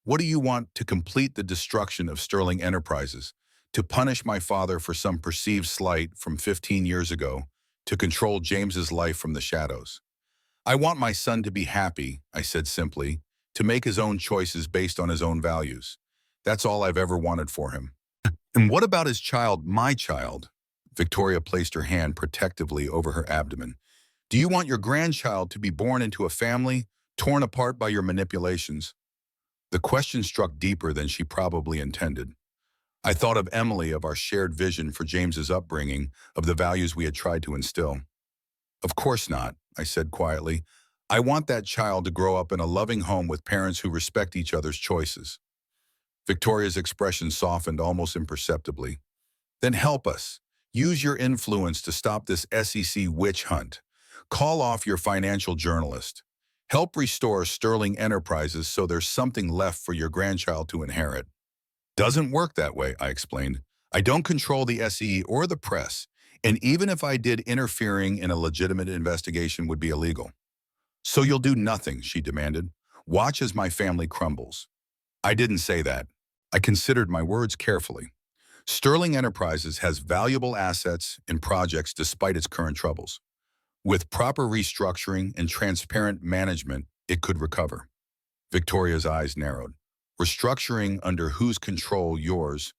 What do you want to complete the destruction of Sterling Enterprises? To punish my father for some perceived slight from 15 years ago? To control James's life from the shadows? I want my son to be happy, I said simply, to make his own choices based on his own values. That's all I've ever wanted for him. And what about his child, my child? Victoria placed her hand protectively over her abdomen. Do you want your grandchild to be born into a family torn apart by your manipulations? The question struck deeper than she probably intended. I thought of Emily, of our shared vision for James's upbringing, of the values we had tried to instill. Of course not, I said quietly. I want that child to grow up in a loving home with parents who respect each other's choices. Victoria's expression softened almost imperceptibly. Then help us. Use your influence to stop this SEC witch hunt. Call off your financial journalist. Help restore Sterling Enterprises so there's something left for your grandchild to inherit. Doesn't work that way, I explained. I don't control the SE or the press, and even if I did, interfering in a legitimate investigation would be illegal. So you'll do nothing, she demanded. Watch as my family crumbles. I didn't say that. I considered my words carefully. Sterling Enterprises has valuable assets and projects despite its current troubles. With proper restructuring and transparent management, it could recover. Victoria's eyes narrowed. Restructuring under whose control? Yours?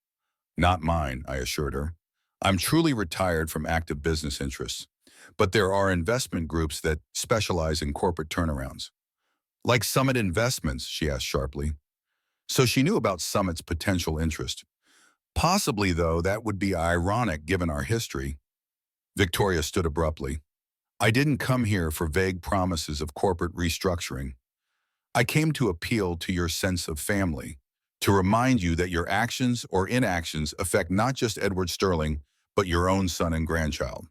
Not mine, I assured her. I'm truly retired from active business interests, but there are investment groups that specialize in corporate turnarounds. Like Summit Investments, she asked sharply. So she knew about Summit's potential interest. Possibly, though, that would be ironic given our history. Victoria stood abruptly. I didn't come here for vague promises of corporate restructuring. I came to appeal to your sense of family, to remind you that your actions or inactions affect not just Edward Sterling, but your own son and grandchild.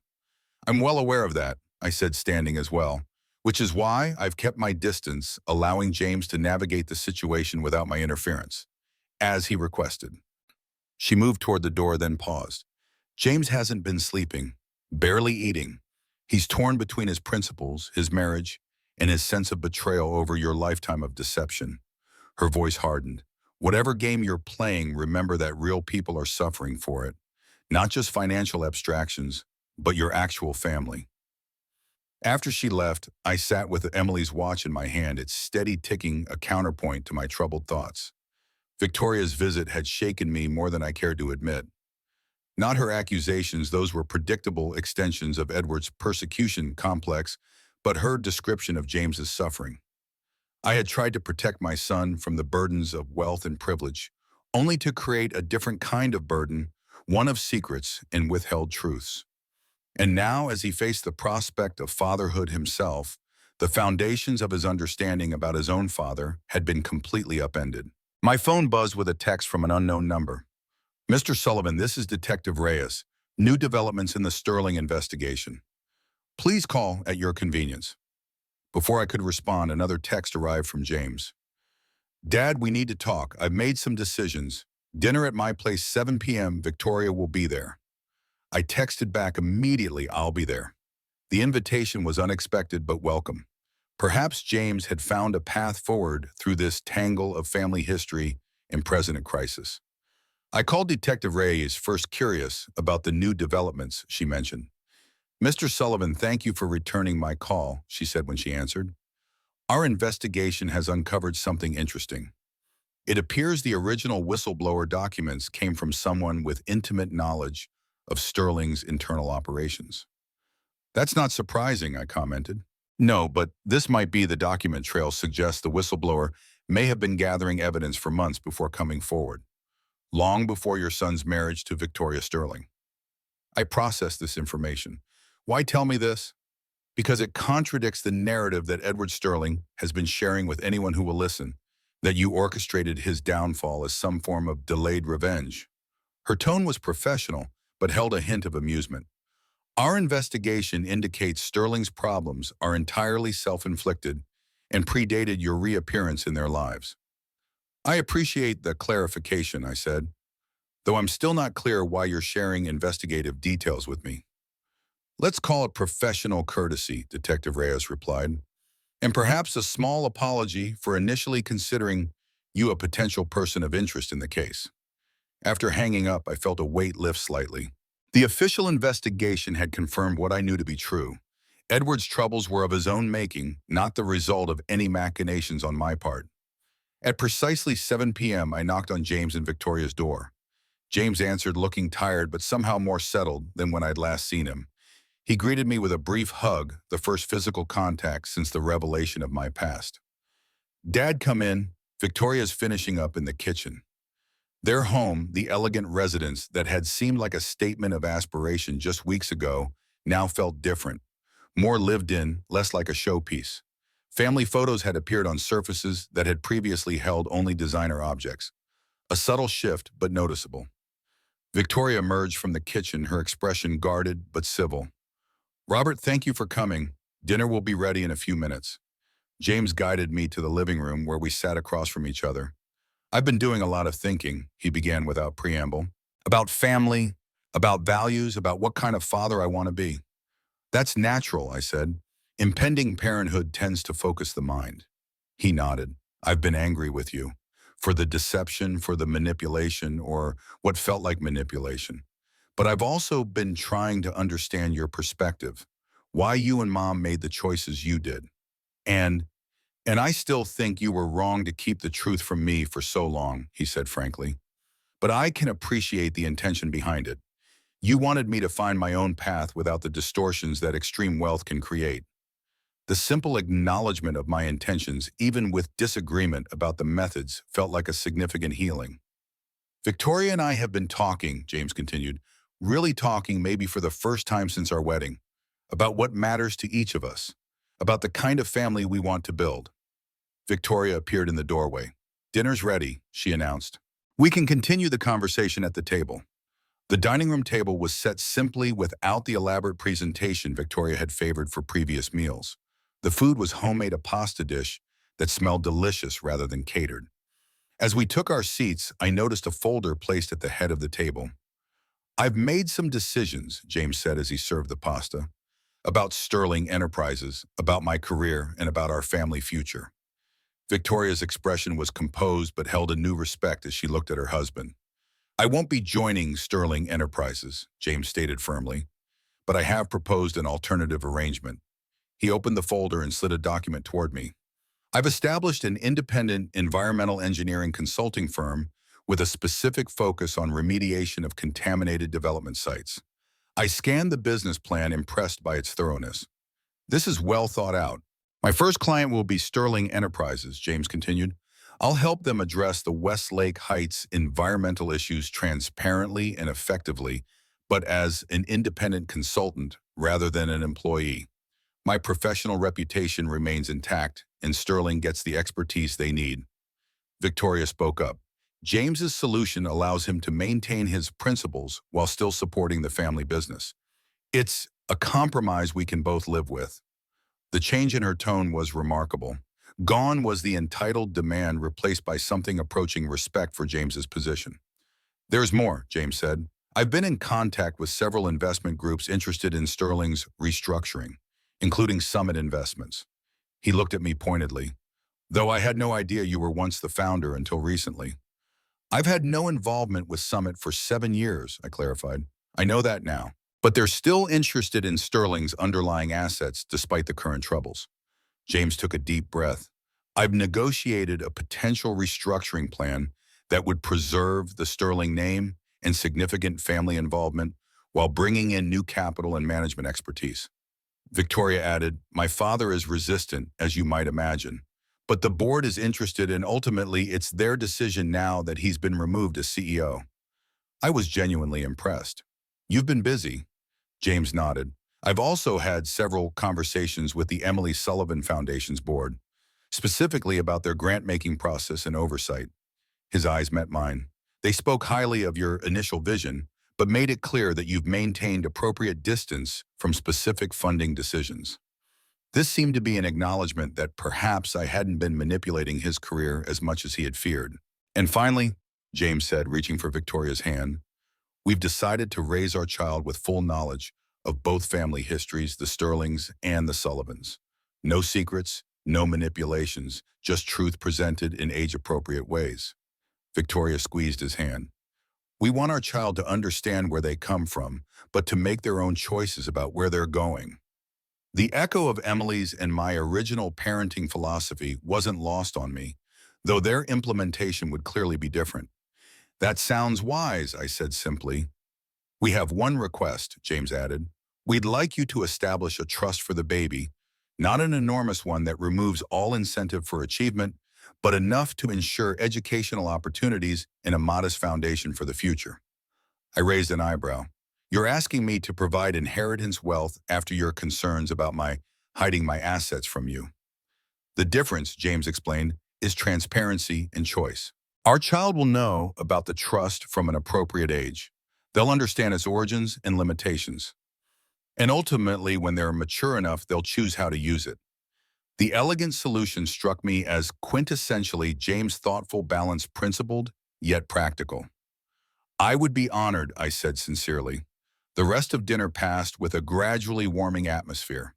I'm well aware of that, I said, standing as well, which is why I've kept my distance, allowing James to navigate the situation without my interference, as he requested. She moved toward the door, then paused. James hasn't been sleeping, barely eating. He's torn between his principles, his marriage, and his sense of betrayal over your lifetime of deception. Her voice hardened. Whatever game you're playing, remember that real people are suffering for it. Not just financial abstractions, but your actual family. After she left, I sat with Emily's watch in my hand, its steady ticking a counterpoint to my troubled thoughts. Victoria's visit had shaken me more than I cared to admit. Not her accusations, those were predictable extensions of Edward's persecution complex, but her description of James's suffering. I had tried to protect my son from the burdens of wealth and privilege, only to create a different kind of burden, one of secrets and withheld truths. And now, as he faced the prospect of fatherhood himself, the foundations of his understanding about his own father had been completely upended. My phone buzzed with a text from an unknown number. Mr. Sullivan, this is Detective Reyes. New developments in the Sterling investigation. Please call at your convenience. Before I could respond, another text arrived from James. Dad, we need to talk. I've made some decisions. Dinner at my place, 7 p.m. Victoria will be there. I texted back immediately, I'll be there. The invitation was unexpected but welcome. Perhaps James had found a path forward through this tangle of family history and present crisis. I called Detective Reyes, first curious about the new developments she mentioned. Mr. Sullivan, thank you for returning my call, she said when she answered. Our investigation has uncovered something interesting. It appears the original whistleblower documents came from someone with intimate knowledge of Sterling's internal operations. That's not surprising, I commented. No, but this might be the document trail suggests the whistleblower may have been gathering evidence for months before coming forward, long before your son's marriage to Victoria Sterling. I processed this information. Why tell me this? Because it contradicts the narrative that Edward Sterling has been sharing with anyone who will listen, that you orchestrated his downfall as some form of delayed revenge. Her tone was professional, but held a hint of amusement. Our investigation indicates Sterling's problems are entirely self-inflicted and predated your reappearance in their lives. I appreciate the clarification, I said, though I'm still not clear why you're sharing investigative details with me. Let's call it professional courtesy, Detective Reyes replied, and perhaps a small apology for initially considering you a potential person of interest in the case. After hanging up, I felt a weight lift slightly. The official investigation had confirmed what I knew to be true. Edward's troubles were of his own making, not the result of any machinations on my part. At precisely 7 p.m., I knocked on James and Victoria's door. James answered, looking tired but somehow more settled than when I'd last seen him. He greeted me with a brief hug, the first physical contact since the revelation of my past. Dad, come in. Victoria's finishing up in the kitchen. Their home, the elegant residence that had seemed like a statement of aspiration just weeks ago, now felt different. More lived in, less like a showpiece. Family photos had appeared on surfaces that had previously held only designer objects. A subtle shift, but noticeable. Victoria emerged from the kitchen, her expression guarded but civil. Robert, thank you for coming. Dinner will be ready in a few minutes. James guided me to the living room where we sat across from each other. I've been doing a lot of thinking, he began without preamble, about family, about values, about what kind of father I want to be. That's natural, I said. Impending parenthood tends to focus the mind. He nodded. I've been angry with you. For the deception, for the manipulation, or what felt like manipulation. But I've also been trying to understand your perspective. Why you and Mom made the choices you did. And and I still think you were wrong to keep the truth from me for so long, he said frankly. But I can appreciate the intention behind it. You wanted me to find my own path without the distortions that extreme wealth can create. The simple acknowledgement of my intentions, even with disagreement about the methods, felt like a significant healing. Victoria and I have been talking, James continued, really talking maybe for the first time since our wedding, about what matters to each of us, about the kind of family we want to build. Victoria appeared in the doorway. Dinner's ready, she announced. We can continue the conversation at the table. The dining room table was set simply without the elaborate presentation Victoria had favored for previous meals. The food was homemade a pasta dish that smelled delicious rather than catered. As we took our seats, I noticed a folder placed at the head of the table. I've made some decisions, James said as he served the pasta, about Sterling Enterprises, about my career, and about our family future. Victoria's expression was composed but held a new respect as she looked at her husband. I won't be joining Sterling Enterprises, James stated firmly, but I have proposed an alternative arrangement. He opened the folder and slid a document toward me. I've established an independent environmental engineering consulting firm with a specific focus on remediation of contaminated development sites. I scanned the business plan, impressed by its thoroughness. This is well thought out. My first client will be Sterling Enterprises, James continued. I'll help them address the Westlake Heights environmental issues transparently and effectively, but as an independent consultant rather than an employee. My professional reputation remains intact, and Sterling gets the expertise they need. Victoria spoke up. James's solution allows him to maintain his principles while still supporting the family business. It's a compromise we can both live with. The change in her tone was remarkable. Gone was the entitled demand, replaced by something approaching respect for James's position. There's more, James said. I've been in contact with several investment groups interested in Sterling's restructuring, including Summit Investments. He looked at me pointedly. Though I had no idea you were once the founder until recently. I've had no involvement with Summit for 7 years, I clarified. I know that now. But they're still interested in Sterling's underlying assets despite the current troubles. James took a deep breath. I've negotiated a potential restructuring plan that would preserve the Sterling name and significant family involvement while bringing in new capital and management expertise. Victoria added, my father is resistant, as you might imagine, but the board is interested and ultimately it's their decision now that he's been removed as CEO. I was genuinely impressed. You've been busy. James nodded. I've also had several conversations with the Emily Sullivan Foundation's board, specifically about their grant-making process and oversight. His eyes met mine. They spoke highly of your initial vision, but made it clear that you've maintained appropriate distance from specific funding decisions. This seemed to be an acknowledgement that perhaps I hadn't been manipulating his career as much as he had feared. And finally, James said, reaching for Victoria's hand, we've decided to raise our child with full knowledge of both family histories, the Sterlings and the Sullivans. No secrets, no manipulations, just truth presented in age-appropriate ways. Victoria squeezed his hand. We want our child to understand where they come from, but to make their own choices about where they're going. The echo of Emily's and my original parenting philosophy wasn't lost on me, though their implementation would clearly be different. That sounds wise, I said simply. We have one request, James added. We'd like you to establish a trust for the baby, not an enormous one that removes all incentive for achievement, but enough to ensure educational opportunities and a modest foundation for the future. I raised an eyebrow. You're asking me to provide inheritance wealth after your concerns about my hiding my assets from you. The difference, James explained, is transparency and choice. Our child will know about the trust from an appropriate age. They'll understand its origins and limitations. And ultimately, when they're mature enough, they'll choose how to use it. The elegant solution struck me as quintessentially James' thoughtful, balanced, principled, yet practical. I would be honored, I said sincerely. The rest of dinner passed with a gradually warming atmosphere.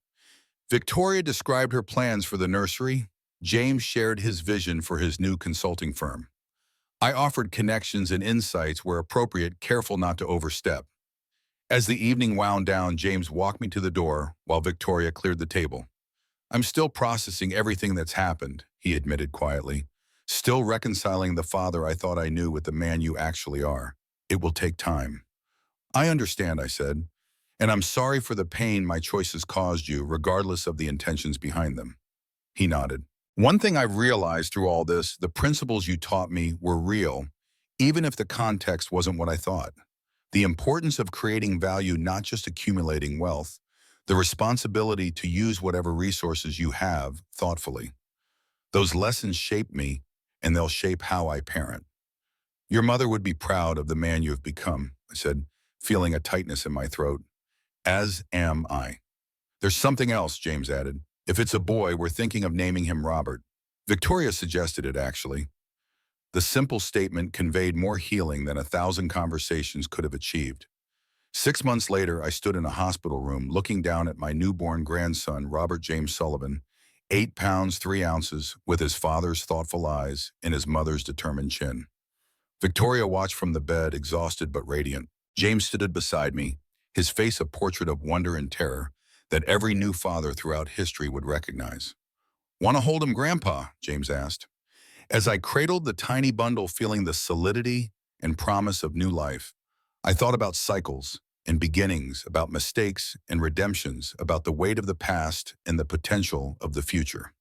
Victoria described her plans for the nursery. James shared his vision for his new consulting firm. I offered connections and insights where appropriate, careful not to overstep. As the evening wound down, James walked me to the door while Victoria cleared the table. I'm still processing everything that's happened, he admitted quietly. Still reconciling the father I thought I knew with the man you actually are. It will take time. I understand, I said, and I'm sorry for the pain my choices caused you, regardless of the intentions behind them. He nodded. One thing I've realized through all this, the principles you taught me were real, even if the context wasn't what I thought. The importance of creating value, not just accumulating wealth, the responsibility to use whatever resources you have thoughtfully. Those lessons shaped me, and they'll shape how I parent. Your mother would be proud of the man you have become, I said, feeling a tightness in my throat. As am I. There's something else, James added. If it's a boy, we're thinking of naming him Robert. Victoria suggested it, actually. The simple statement conveyed more healing than 1,000 conversations could have achieved. 6 months later, I stood in a hospital room looking down at my newborn grandson, Robert James Sullivan, 8 pounds, 3 ounces, with his father's thoughtful eyes and his mother's determined chin. Victoria watched from the bed, exhausted but radiant. James stood beside me, his face a portrait of wonder and terror that every new father throughout history would recognize. "Want to hold him, Grandpa?" James asked. As I cradled the tiny bundle, feeling the solidity and promise of new life, I thought about cycles and beginnings, about mistakes and redemptions, about the weight of the past and the potential of the future.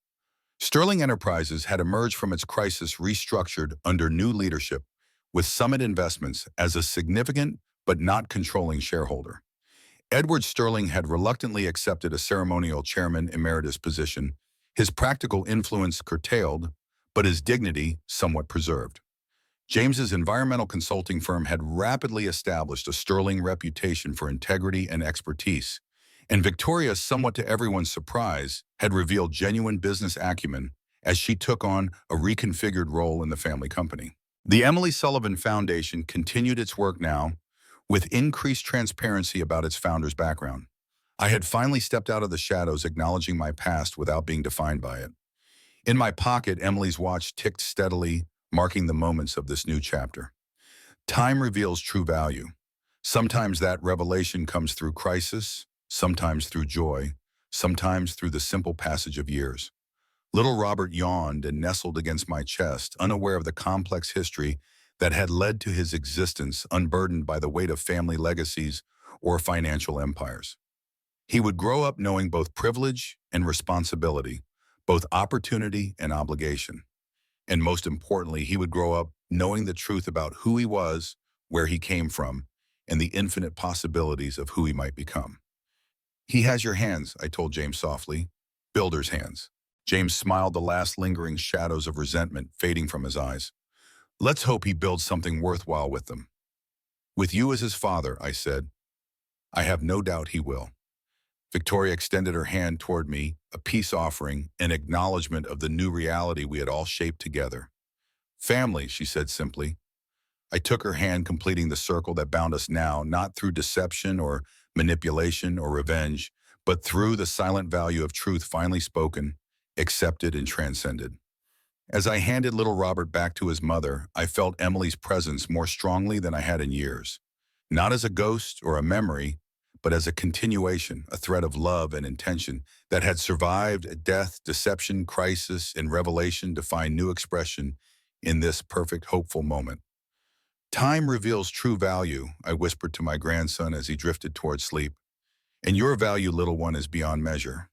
Sterling Enterprises had emerged from its crisis restructured under new leadership, with Summit Investments as a significant but not controlling shareholder. Edward Sterling had reluctantly accepted a ceremonial chairman emeritus position, his practical influence curtailed, but his dignity somewhat preserved. James's environmental consulting firm had rapidly established a sterling reputation for integrity and expertise, and Victoria, somewhat to everyone's surprise, had revealed genuine business acumen as she took on a reconfigured role in the family company. The Emily Sullivan Foundation continued its work now, with increased transparency about its founder's background. I had finally stepped out of the shadows, acknowledging my past without being defined by it. In my pocket, Emily's watch ticked steadily, marking the moments of this new chapter. Time reveals true value. Sometimes that revelation comes through crisis, sometimes through joy, sometimes through the simple passage of years. Little Robert yawned and nestled against my chest, unaware of the complex history that had led to his existence, unburdened by the weight of family legacies or financial empires. He would grow up knowing both privilege and responsibility, both opportunity and obligation. And most importantly, he would grow up knowing the truth about who he was, where he came from, and the infinite possibilities of who he might become. "He has your hands," I told James softly. "Builder's hands." James smiled, the last lingering shadows of resentment fading from his eyes. "Let's hope he builds something worthwhile with them." "With you as his father," I said. "I have no doubt he will." Victoria extended her hand toward me, a peace offering, an acknowledgement of the new reality we had all shaped together. "Family," she said simply. I took her hand, completing the circle that bound us now, not through deception or manipulation or revenge, but through the silent value of truth finally spoken, accepted, and transcended. As I handed little Robert back to his mother, I felt Emily's presence more strongly than I had in years. Not as a ghost or a memory, but as a continuation, a thread of love and intention that had survived death, deception, crisis, and revelation to find new expression in this perfect, hopeful moment. "Time reveals true value," I whispered to my grandson as he drifted toward sleep. "And your value, little one, is beyond measure."